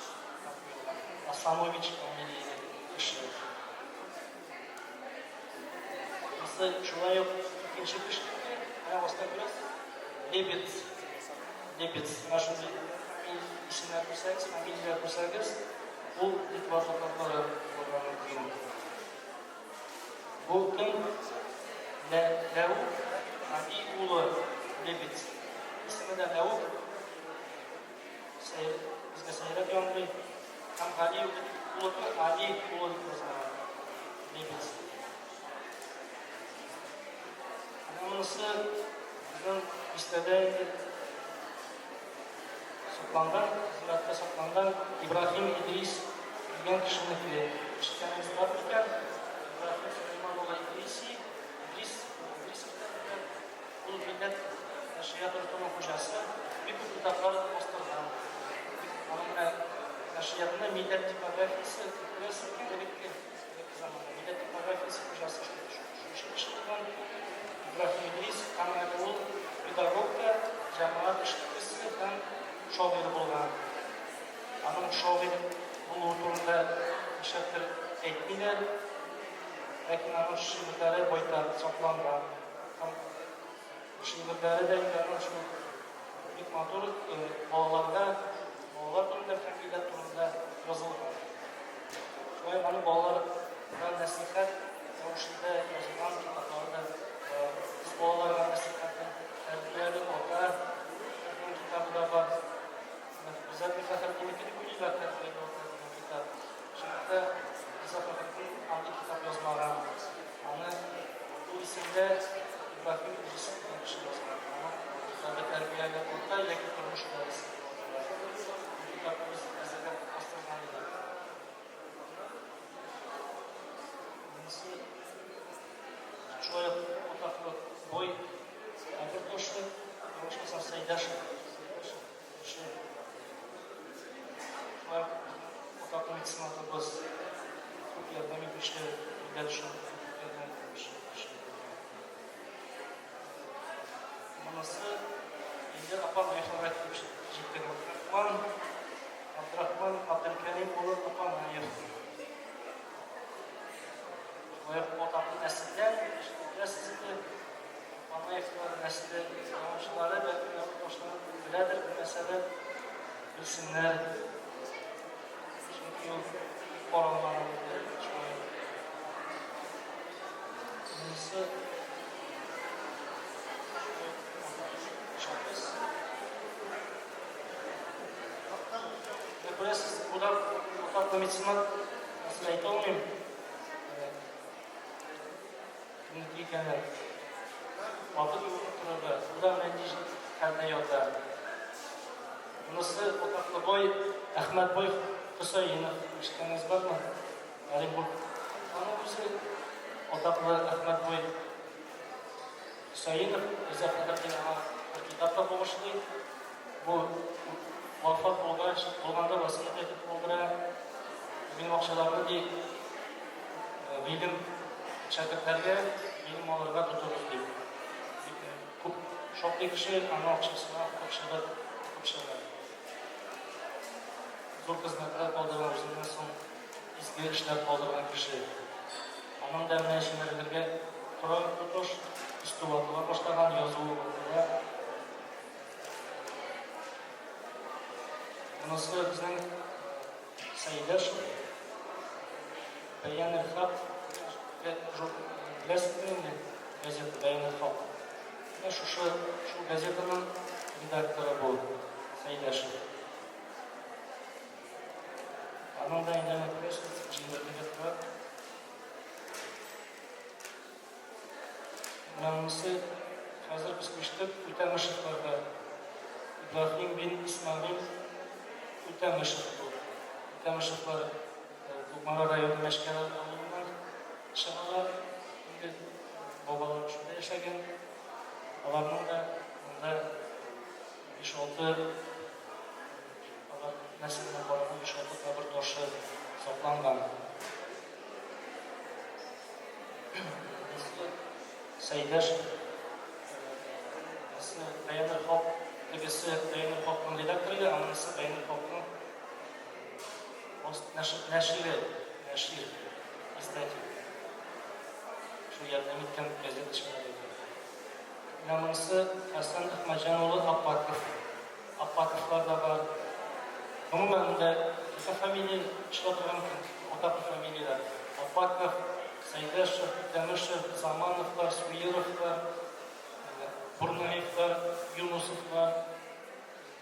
Speaker 2: yapıyorlar. Asanoviç familiyeli kişi. Mesela şuna yok ikinci kişi gibi, aslında biraz Lebet. Наши isimler kursanız, familiyeler kursanız, bu Litva tatarları olarak değil. Bu kim? Leuk Ali Ulu Lebet. İsmi de Leuk. Bizde seyret yönlü. Hem Ali Ulu Lebet. Anamızı bizim istediği saklandan, ziratta saklandan İbrahim İdris bilgen kişinin ki işitkenimiz var iken İbrahim Süleymanoğlu İdris bu millet Şiat Ortamı Hocası bir bu kitapları bastırdan. Onun Şiat'ında millet tipografisi biraz gerekli zamanda. Millet tipografisi hocası şu işitken İbrahim İdris Kamerul pedagogka cemaat işletmesi hem şoveri bulgan. Onun şoveri bu turunda işlettir etmiler. Lakin onun şiirleri boyda saklangan. Şiirleri de onun şu bir motor bağlar turunda fakirler turunda yazılgan. Şöyle onun bağlardan nasihat Roşida yazılan kitaplarda bağlardan nasihatın terbiyeli orta kitabı da var. Güzel bir Fethullah Gülen'in terbiyeli orta kitap. Şimdi de bize Fethullah hangi kitap yazmağa onu bu isimde İbrahim İdris'in kişi yazmağa kitabı terbiyeli orta ile kurmuşlar. Bu kitabımız mesela Astronomi'de. Человек вот так вот бой, а картошка, немножко сам сайдаш. Вот так вот смотрит бас. Я одними пришли дальше. Манасы, инде апам яхларат җиттек. Абдрахман Абделкарим улы апам яхларат. Otaklı nesilden, sizin ana iftihar nesli yavaşları ve yavaşları biledir bu mesele bilsinler. Çünkü oranlarını çıkıyor. Birincisi şahıs. Ve buraya siz burada otaklı mitsinat nasıl ait olmayayım? Neticeler. Vakit yurtlarında, burada mendiş kardayotlar. Bunысы otaklı boy, Ahmet boy Hüseyinov. İşitiniz var mı? Orенбурg. Onun bizi otaklı Ahmet boy Hüseyinov bize Fethullah bir kitapta bulmuştu. Bu vafat olganda vasiyet etip olduğuna benim akşalarında değil, bilim şirketlerge bilim olarak tuturuz deyip. шоклы кеше ана акчасына көпшілер. Зор хезмәтләр калдырган үзеннән соң изге эшләр калдырган кеше. Аның да менә шимәрләргә Коран тотыш, истилатыга башлаган язуы булды. Монысы безнең Сәйдәш Бәян әл-Хак газетаның Бәян әл-Хак. Шушы газетаның редакторы бул Сәйдәш. Аның да инде җиңеллеге Монысы хәзер без күчтек Үтәмешевләргә. Ибраһим бин Исмәгыйль Үтәмешев бу. Үтәмешевләр Кукмара районы Мәшкәр авылыннан чыгалар. Инде бабалар шунда яшәгән. Аларның да монда 5-6 нәселенә барган 5-6 кабер ташы сакланган. Сәйдәш Бәян әл-Хак, тегесе Бәян әл-Хакның редакторы, анысы Бәян әл-Хакның нәшире, издатель. Шу ярдәм иткән газета эшмәкәре. Анысы Хәсән Әхмәтҗан улы Аппаковлар да бар. Гомумән дә фамилия эшләтергән атаклы фамилияләр. Аппаков, Сәйдәшев, Үтәмешев, Замановлар, Суировлар, Бурнаевлар, Юнусовлар,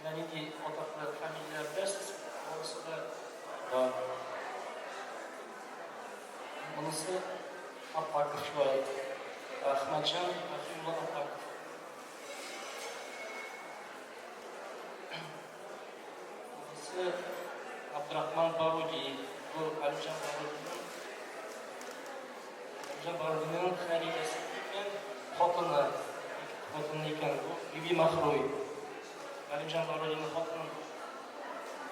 Speaker 2: нинди атаклы фамилияләр беләсез? Монысы да бар. Монысы Аппаков шулай. Әхмәтҗан улы Аппаков. Монысы Абдрахман Баруди, бу Алимҗан Барудиның хәлифәсе икән, хатыны икән, бу Биби Махруй. Алимҗан Барудиның хатыны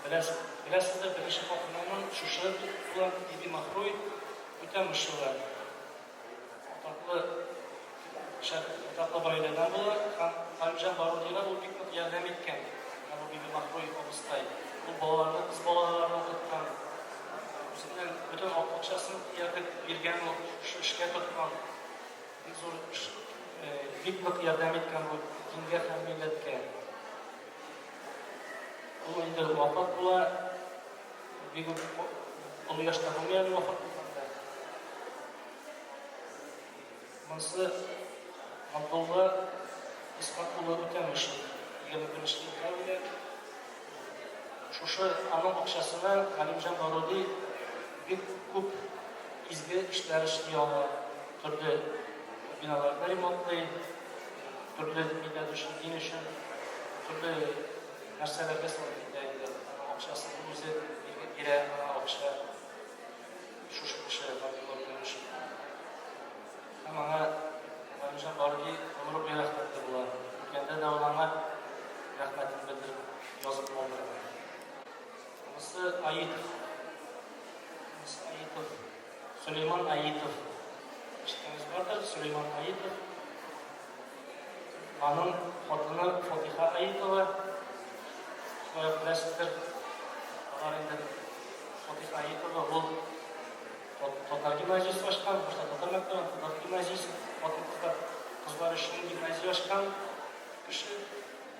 Speaker 2: беләсез, беренче хатынының шушы булган Биби Махруй Үтәмешевләр. Атаклы гаиләдән була, Алимҗан Барудига ул бик нык ярдәм иткән. Бу Биби Махруй абыстай. Ул балаларны, кыз балаларны укыткан. Үзенең бөтен акчасын биргән, шу эшкә тоткан. Бик нык ярдәм иткән ул дингә һәм милләткә. Ул инде вафат була, бик олы яшьтә булган вафат булганда. Монысы Абдулла Исхак улы Үтәмешев, 21 елда. Шушы аның акчасына Алимҗан Баруди бик күп изге эшләр эшли ала. Төрле биналарны ремонтлый, төрле милләт өчен, дин өчен, төрле нәрсәләргә сарыфлый инде. Акчасын үзе бирә, акча шушы кеше Баруди өчен. Һәм аңа Алимҗан Баруди гомер буе рәхмәтле була. Кәндә дә аңа рәхмәтен белдереп язып калдырган. Монысы Аитов. Сөлейман Аитов. Ишетәңез бардыр, Сөлейман Аитов. Аның хатыны Фатиха Аитова. Шулай беләсездер. Алар инде Фатиха Аитова ул татар гимназиясе ачкан, башта татар мәктәбе, татар гимназиясе, кызлар өчен гимназия ачкан кеше,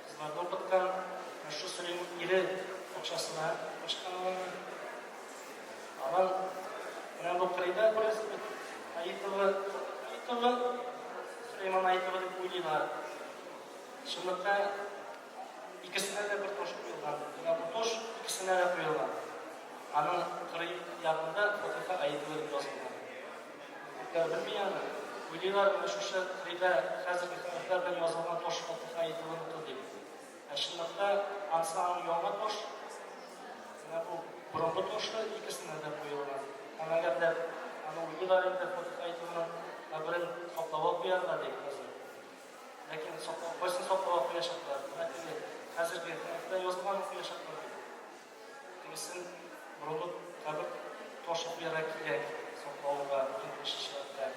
Speaker 2: кызларны укыткан. Шу Сөлейман ире акчасына ачкан. Алар менә бу кырыйда күрәсез, Аитова, Сөлейман Аитова дип уйлыйлар. Шунлыкта икесенә дә бер тош куелган. Бу тош икесенә дә куелган. Аның кырый ягында Фатиха Аитова дип язылган. Белми аны. Уйлыйлар, менә шушы кырыйда хәзерге хәрефләр белән язылган тош Фатиха Аитова дип. Шунлыкта ансаң яңа тош, менә бу борынгы тошы икесенә дә куелган. Әгәр дә аны уйлыйлар инде Фатиха Аитовның каберен саклап куярга дип хәзер. Ләкин саклап куячаклар. Хәзерге хәрефләр язылган куячаклар. Тегесен борынгы кабер ташы куярга кирәк саклауга, бөтен кешеләргә.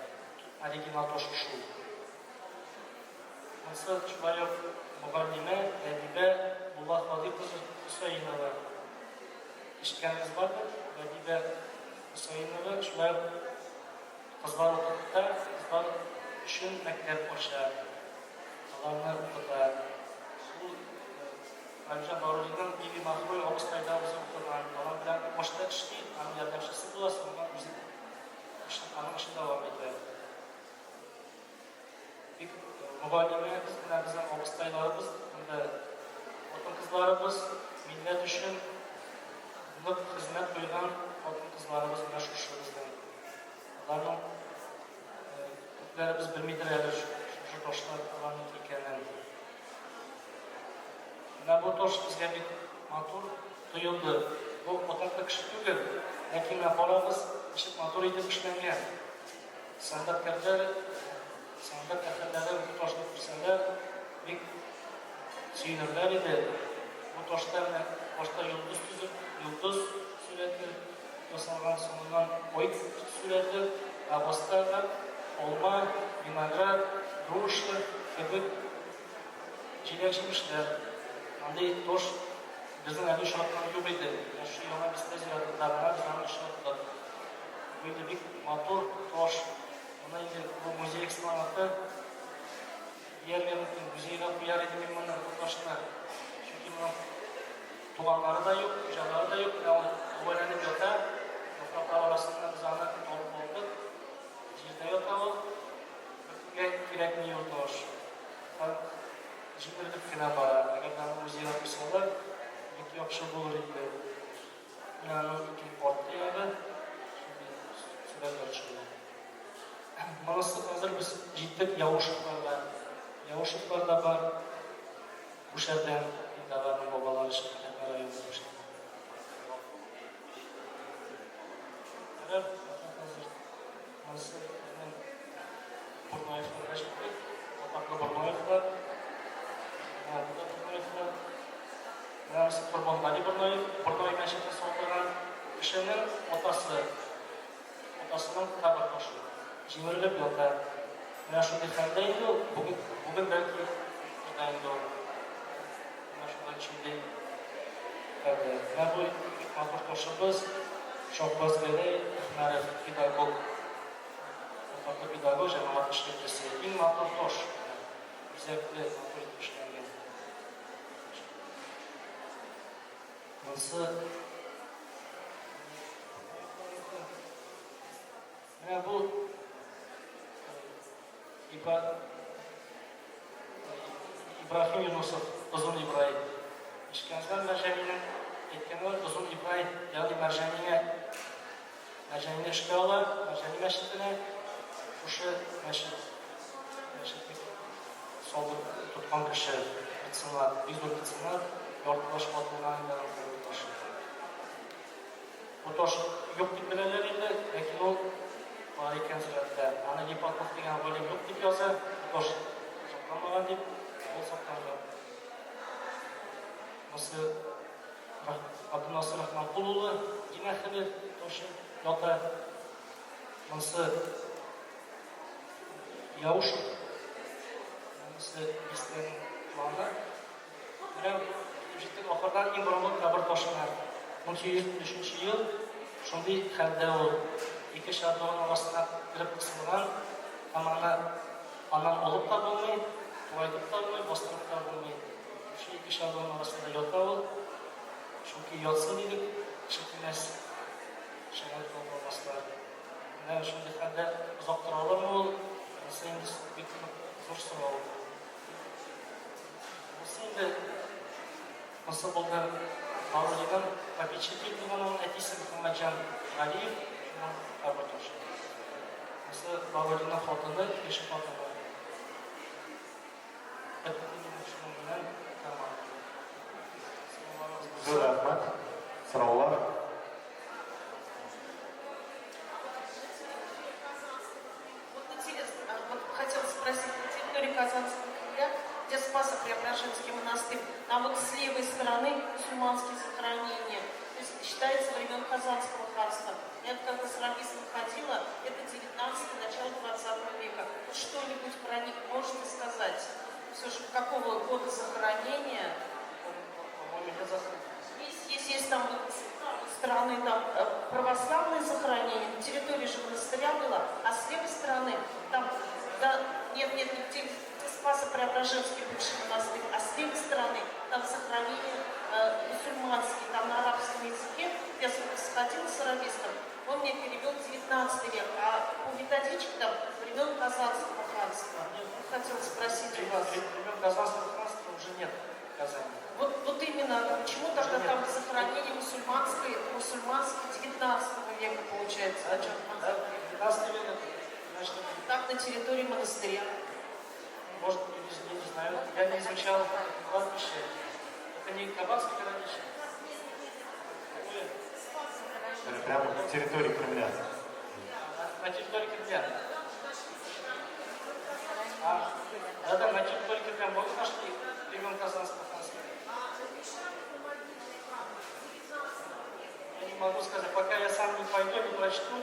Speaker 2: Оригинал тошы шул. Мысы шулай ук мұғалиме Әдибә Буллахвади кызы Хусайнова. Ишеткәнегез барбы? Әдибә Хусайнова шулай ук кызлар укытта, кызлар өчен мәктәп ача. Аларны укыта. Ул Галимҗан Баруллинның Биби Махрой абыстайда үзе укыган. Алар белән башта эшли, аның ярдәмчесе була, соңга үзе аның эшен дәвам итә. Мұғалиме безнең абыстайларыбыз, хатын-кызларыбыз милләт өчен нык хезмәт куйган хатын-кызларыбыз менә шушы безнең. Аларның күпләребез белмидер әле шушы ташлар аларның икәнен. Менә бу таш безгә бик матур тоелды. Бу атаклы кеше түгел, ләкин менә барабыз ничек матур итеп эшләнгән. Сәнгатькәрләр бу ташны күрсәләр бик сөенерләр иде. Бу ташта менә башта йолдыз сурәте ясалган, соңыннан ой сурәте, абастага алма, виноград, груша кебек җиләк-җимешләр. Андый таш безнең әле шатлык юк иде. Шушы яңа бездә зиратларда bizning шатлык. Бу бик матур таш. Аны инде бу музей экспонаты диярлек музейга куяр иде мин моны ташны. Чөнки моның туганнары да юк, хуҗалары да юк. Әүвәләнеп ята. Яфраклар арасында без аны алып алдык. Җирдә ята ул. Безгә кирәкми ул таш. Җимерелеп кенә бара. Әгәр аны музейга куйсалар, бик яхшы булыр иде. Аның ике порты ягы, сүрәтләр чыга. Монысы хәзер без җиттек Яушевларга. Яушевлар да бар. Кушәрдән аларның бабалары шәһәр районында эшләгән. Монысы Бурнаевларга җиттек. Атаклы Бурнаевлар. Корбангали Бурнаев мәчете салдырган кешенең атасының кабер ташы җимерелеп ята. Менә шундый хәлдә инде ул бүген бәлки инде ул. Менә шундый чиндә хәлдә. Менә бу матур ташыбыз Шапбаз Гәрәй Мәгъриф педагог. Атаклы педагог җәмәгать эшлеклесе. Иң матур таш. Үзәкле матур итеп эшләнгән. Монысы менә бу Ибраһим Юнусов, Озын Ибраһим. Ишкәнзән Мәрҗәнинең әйткәнләр Озын Ибраһим, ягъни Мәрҗәнине эшкә ала, Мәрҗәни мәчетенә шушы мәчет салдырып тоткан кеше битсенлар, бик зур битсенлар, яртылаш катылган таш. Бу таш юк дип беләләр инде, ләкин ул бар икән зирәттә. Аны Липатов дигән галим юк дип яза, таш сакланмаган дип, ул сакланган. Монысы Абдунасыр Рахманкул улы Димәхәле ташы ята. Монысы Яушев. Монысы Истәнең планы. Менә җиттек ахырдан иң борынгы кабер ташына. 1803 ел шундый хәлдә ул ике шатлыгын арасына кирип кысылган, аннан алып та булмый, туайтып та булмый, бастырып та булмый. Шу ике шатлыгын арасында ята ул. Чөнки ятсын идек, шикелләс шәһәр булмаслар. Менә шундый хәлдә озак тора алырмы ул? Син бик зур сорау. Монысы булган Баруллинның попечитель булган әтисе Мөхәммәтҗан Галиев, шуның кабер ташы. Монысы Баруллинның хатыны, кеше хатыны. Шуның белән тәмам.
Speaker 1: Зур рәхмәт. Сораулар?
Speaker 3: Хотел спросить, на территории Казанского Кремля, где Спасо-Преображенский монастырь, там вот с левой стороны мусульманские захоронения. То есть считается времен Казанского ханства. Я как-то с арабистом ходила, это 19 начало 20 века. Вот что-нибудь про них можете сказать? Все Преображенский бывший монастырь, а с левой стороны там сохранение мусульманский, там на арабском языке. Я сходила с арабистом, он мне перевел 19 век, а по методичке там времен Казанского ханства. Хотела спросить у вас.
Speaker 2: Времен Казанского ханства уже нет в Казани.
Speaker 3: Вот именно, почему тогда там сохранение мусульманской 19 века получается? О чем
Speaker 2: Да, 19 век, значит,
Speaker 3: так на территории монастыря.
Speaker 2: может, я не знаю, я не изучал кладбище. Это не Кабанское городище.
Speaker 1: Прямо на территории Кремля.
Speaker 2: На территории Кремля. Да, на территории Кремля мы нашли времен Казанского ханства. Я не могу сказать, пока я сам не пойду, не прочту,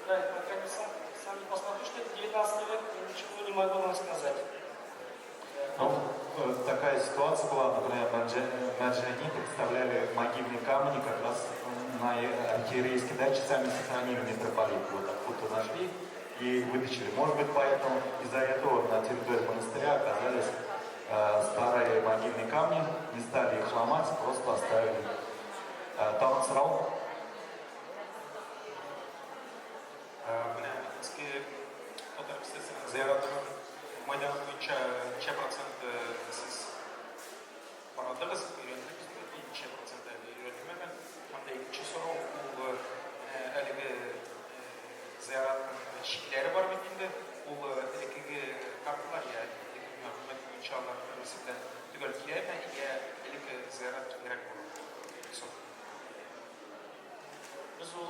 Speaker 2: да, пока не сам не посмотрю, что это 19 век, я ничего не могу вам сказать.
Speaker 1: Ну, такая ситуация была, например, Марджани представляли могильные камни как раз на архиерейской даче, сами сохранили митрополит, вот откуда нашли и вытащили. Может быть, поэтому из-за этого на территории монастыря оказались старые могильные камни, не стали их ломать, просто оставили. Там срал.
Speaker 4: Майдан бойынша неше проценті сіз барадыңыз, үйрендіңіз бе, неше проценті үйрендіңіз? Мындай екінші сұрау, бұл әлгі зияраттың шекілері бар ма енді? Бұл әлгі карталар, мәлімет бойынша алар көрмесінде түгел келер ме, әлгі зиярат керек болады?
Speaker 2: Biz o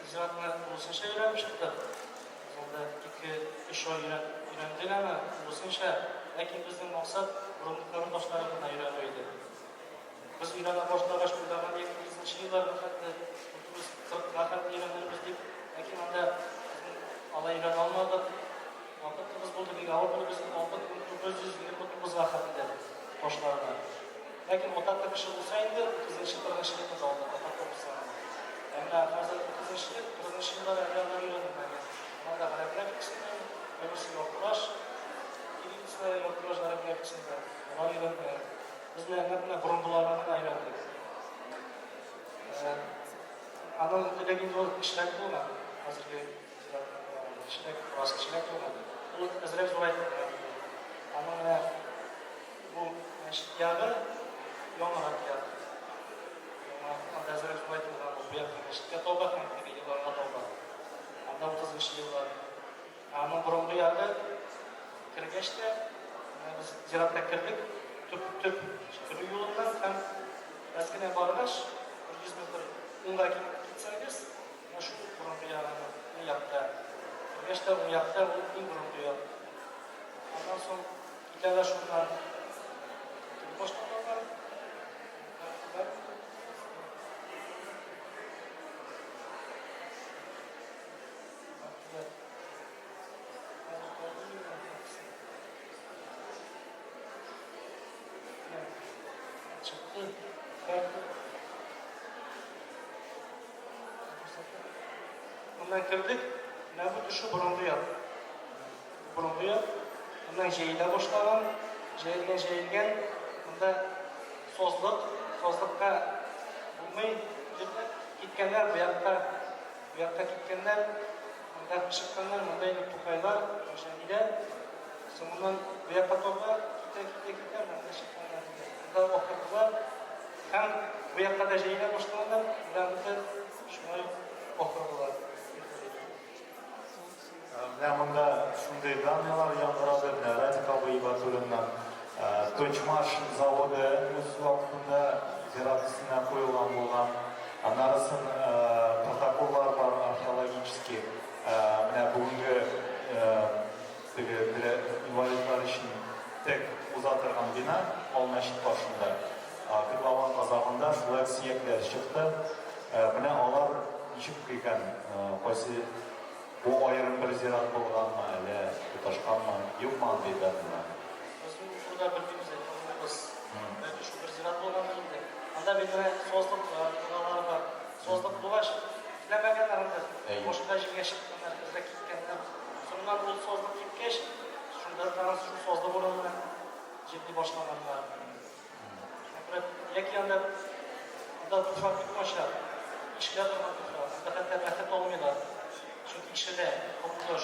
Speaker 2: ziraatını olsunca öğrenmiştik. Onda 2-3 ay öğrendik ama olsunca lakin bizden maksat burunlukların başlarına öğrenmeydi. Biz öğrene başlamış buradan 2000 yıllarda hatta biz zaten öğrenirdik. Lakin onda alay öğren almadık. Vaktimiz buldu ki Avrupa'da bizim 1929 vakitinde başlarına. Lakin o tatlı kişi olsaydı 9. yıllarında aldı. Tatlı olsaydı. Yani hazır 9. yıllar evlenleri yönetmeni. Ama da hareket kısmı, öbürsü yokturaş, ikincisi yokturaş hareket kısmı. Ona yönetmeni. Biz ne burundularına yönettik. Anıl ödegin yol işlek olmadı. Hazırki işlek, bazı işlek olmadı. Bu ezrek zoraydı. Ama bu yağı yonarak yağı. Anda ezrek zoraydı. Bu yaklaşık. Ya toba kanka yıllarına toba. Anda 30 yıllar. Ama burundu yağı kırgeçte biz ziratta kırdık. Tüp kırı yolundan hem eskine bargaç 100 metre unga gitseniz şu burundu yağını yaptı. Kırgeçte onu yaptı, onu burundu yağı. Ondan sonra ileride şundan başlamalar çıktı. Ondan kırdık. Ne bu düşü burundu yap. Burundu yap. Ondan jeyile başlanan, jeyilgen. Onda sozlukka bulmayı gitkenler, bu yakta gitkenler, onda çıkanlar, onda yine tukaylar, jeyile. Sonundan bu yakta topa gitkenler, onda çıkanlar. Onda okurdular. Hem bu yakta da jeyile başlananlar, onda şuna okurdular.
Speaker 1: Мында шундай данныйлар яңгырады, радикал Байбатуллиннан Точмаш заводы өз вакытында зират исенә куелган булган. Анарасын протоколлар бар археологический. Менә бүгенге инвалидлар өчен тек уза торган бина Алмашит башында. Кырлаван казагында шулай сөякләр чыкты. Менә алар ничек кыйган, кайсы bu ayrım bir ziraat bulganmı, әле туташканмы, юкмы дейдер мына.
Speaker 2: Biz burada bildiğimiz biz şu bir ziraat bulganmı deydi. Anda benim sozluk var, buğalar var. Sozluk bulaş, dilemegenler anda. Boşuna jimge çıkkanlar, bizde gitkenler. Sonundan bu sozluk gitkeş, şu Şunda tanış şu sözde oranına ciddi başlananlar. Яки анда туфрак башка, işler var tuфрак. Hatta rəxət olmuyorlar. Çünkü işede topluyor.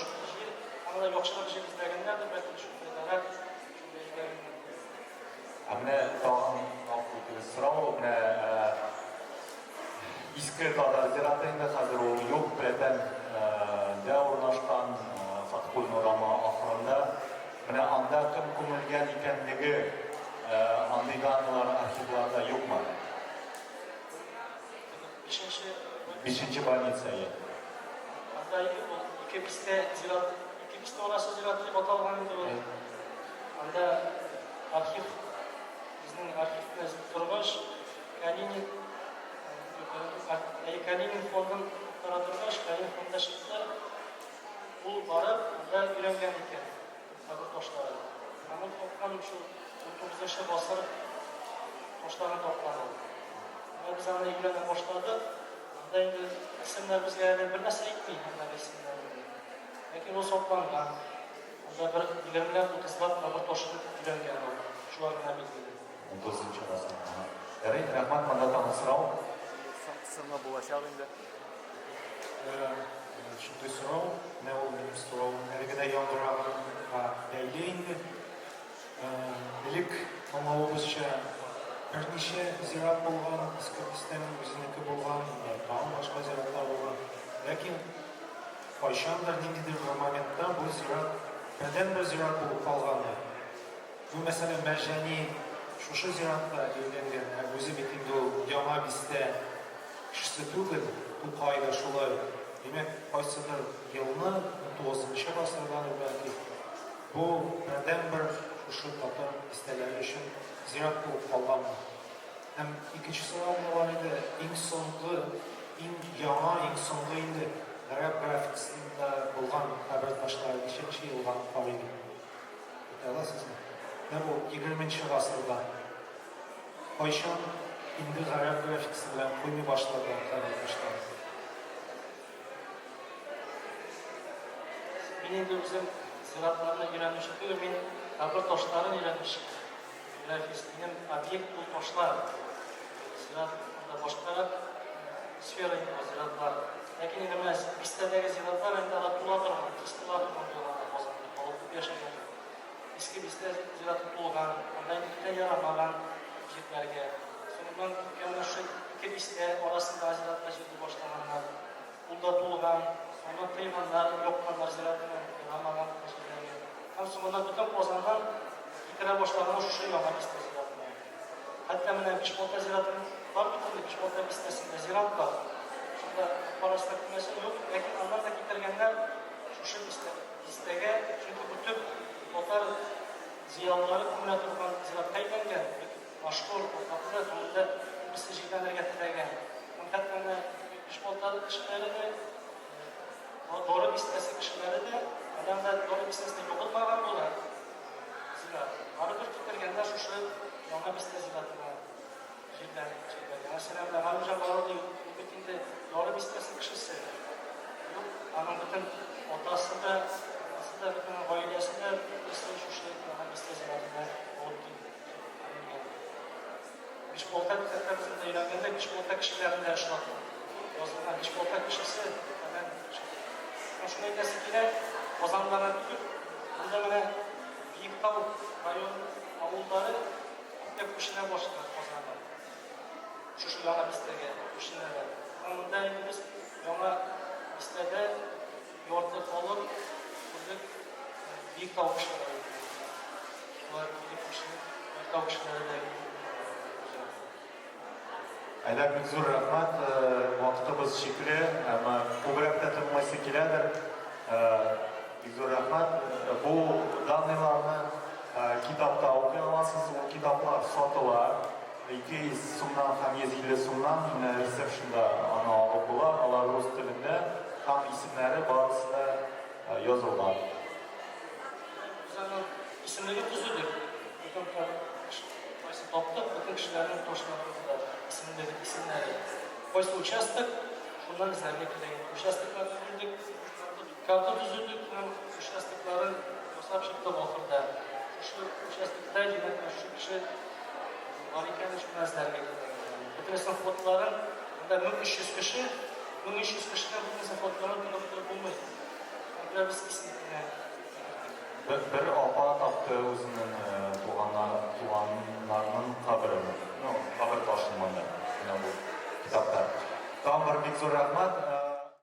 Speaker 2: Ama da yoksa bir şey izleyenler de belki düşünürler.
Speaker 1: Amne tağın sırao ne iskir kadar ziratında hazır o yok preten de ornaşkan Fatkul Nurama ahırında mene anda kim kumulgen ikenligi anlayganlar arşivlarda yok mu? Beşinci banitsayı.
Speaker 2: Hatta iki biste orası ziratı batalganıydı o. Anda arşiv, bizim arşivimiz durmuş. Kalinin fondun taratılmış, Kalinin fonda çıktı. Bu barıp, anda ürengen iken. Tabi toşları. Ama toplam şu 9. basarıp toşlarını toplandı. Ve biz anda ilgilenen başladı. Anda indi isimler biz geldi bir nasıl etmeyin anda isimler. Lakin o toplangan. Anda bir bilimler 30'lar tabi toşunu ürengen oldu. Şu an ne bildiğini.
Speaker 1: 30. arası. Evet, rahmat mandattan sırao.
Speaker 5: Сына булачак инде.
Speaker 6: Шундай сорау, не ул минем сорау. Әлеге дә яңгыраганга бәйле инде. Элек аңлавыбызча берничә зират булган, Искабистанның үзенеке булган, тагын башка зиратлар булган. Ләкин кайчандыр ниндидер бер моментта бу зират бердән бер зират булып калган. Бу мәсәлән Мәрҗани шушы зиратта өйләнгән, үзе бит инде ул яңа бистә кешесе түгел, бу кайда шулай. Демәк, кайсыдыр елны 19-нчы гасырдан бәлки бу бердән бер шушы татар бистәләре өчен зират булып калган. Һәм икенче сорау бар иде, иң соңгы, иң яңа, иң соңгы инде гарәп графикасында булган хәбәр ташлар 5нче елга карый. Аласызмы? Бу 20-нчы гасырда кайчан инде гарәп графикасы белән куймый башлаган хәбәр ташлар.
Speaker 2: Benim de bizim ziraatlarına öğrenmişim. Benim kabir taşlarını öğrenmişim. Benim obyekt bu taşlar. Ziraatlarda başka sfera ziraatlar. Lakin inanılmaz. Bistedeki ziraatlar hem de tuğladır. İstiladır diyorlar bazıları. Kalıp yaşayan. Eski biste ziraatı tuğlan. Ondan ikide yaramadan jetlerge. Sonundan yani şu iki biste arasında ziraatla jeti başlamanlar. Bunda tuğlan. Ondan kıymanlar, yokmanlar ziratını yamadan taşıdığını. Hem sonunda bütün pozandan ikide başlarına şu şey yaman biste ziratını. Hatta bana Bişbolta ziratının var bir türlü Bişbolta bistesinde zirat var. Şurada parasında kümesi yok. Lakin onlar da getirgenler şu bistege çünkü bütün otar ziyalıları kümüne tutulan zirat kaybengen. Maşkur, kapıda tuğunda mesajlarına getirgen. Hatta bana Bişbolta kişileri doğru bistesi kişileri de adamlar doğru bistesinde yoğulmadan dolar. Zira arıdır getirgenler şu şey yana biste ziratına jirler şeyler. Mesela ben Halıca Bağlı'da bütünde doğru bistesi kişisi yok. Ama bütün otası da bütün ailesi de şu şey yana biste ziratına olup gidiyor. Bişbolta bizim de ilerlerinde Bişbolta kişilerinde yaşadı. O zaman Bişbolta kişisi hemen şuna ilgili ozanlara gidip bunda böyle Büyükdağ rayon avulları hep kuşuna başladık ozanlar. Şu yana bistege, kuşinere. Ondan biz yana bistede yortuk olup bulduk Büyükdağ kuşlara gidiyor. Bunlar Büyükdağ kuşlara da gidiyor.
Speaker 1: Aylar Mükzur Rahmat, vaqtimiz chekli, ama ko'proq ta'tilmasi keladir. Mükzur Rahmat, bu danlarni kitobda o'qiy olasiz, u kitoblar sotilar. 200 so'mdan ham 150 so'mdan reseptionda ana olib bo'ladi. Ular rus tilida ham ismlari barisi yozilgan.
Speaker 2: Bizning ismlari tuzildi. Toptuk, bütün kişilerin toşlarında isimleri. Oysa участок, şundan izlerine gidelim. Участокlar düzüldük, kartı düzüldük, участокların красавчиктың ахырда. Şu участокта demek şu kişi harika düşmezlerge. Bütün fotoların da 1300 kişi, 1300 kişiden bütün fotoların tutup bulmuyor. Biraz kesinlikle.
Speaker 1: Bir apa taptı özünün tuğanlarının kabrini, kabir taşınmanı bu kitapta. Tam bir bik zor rahmat.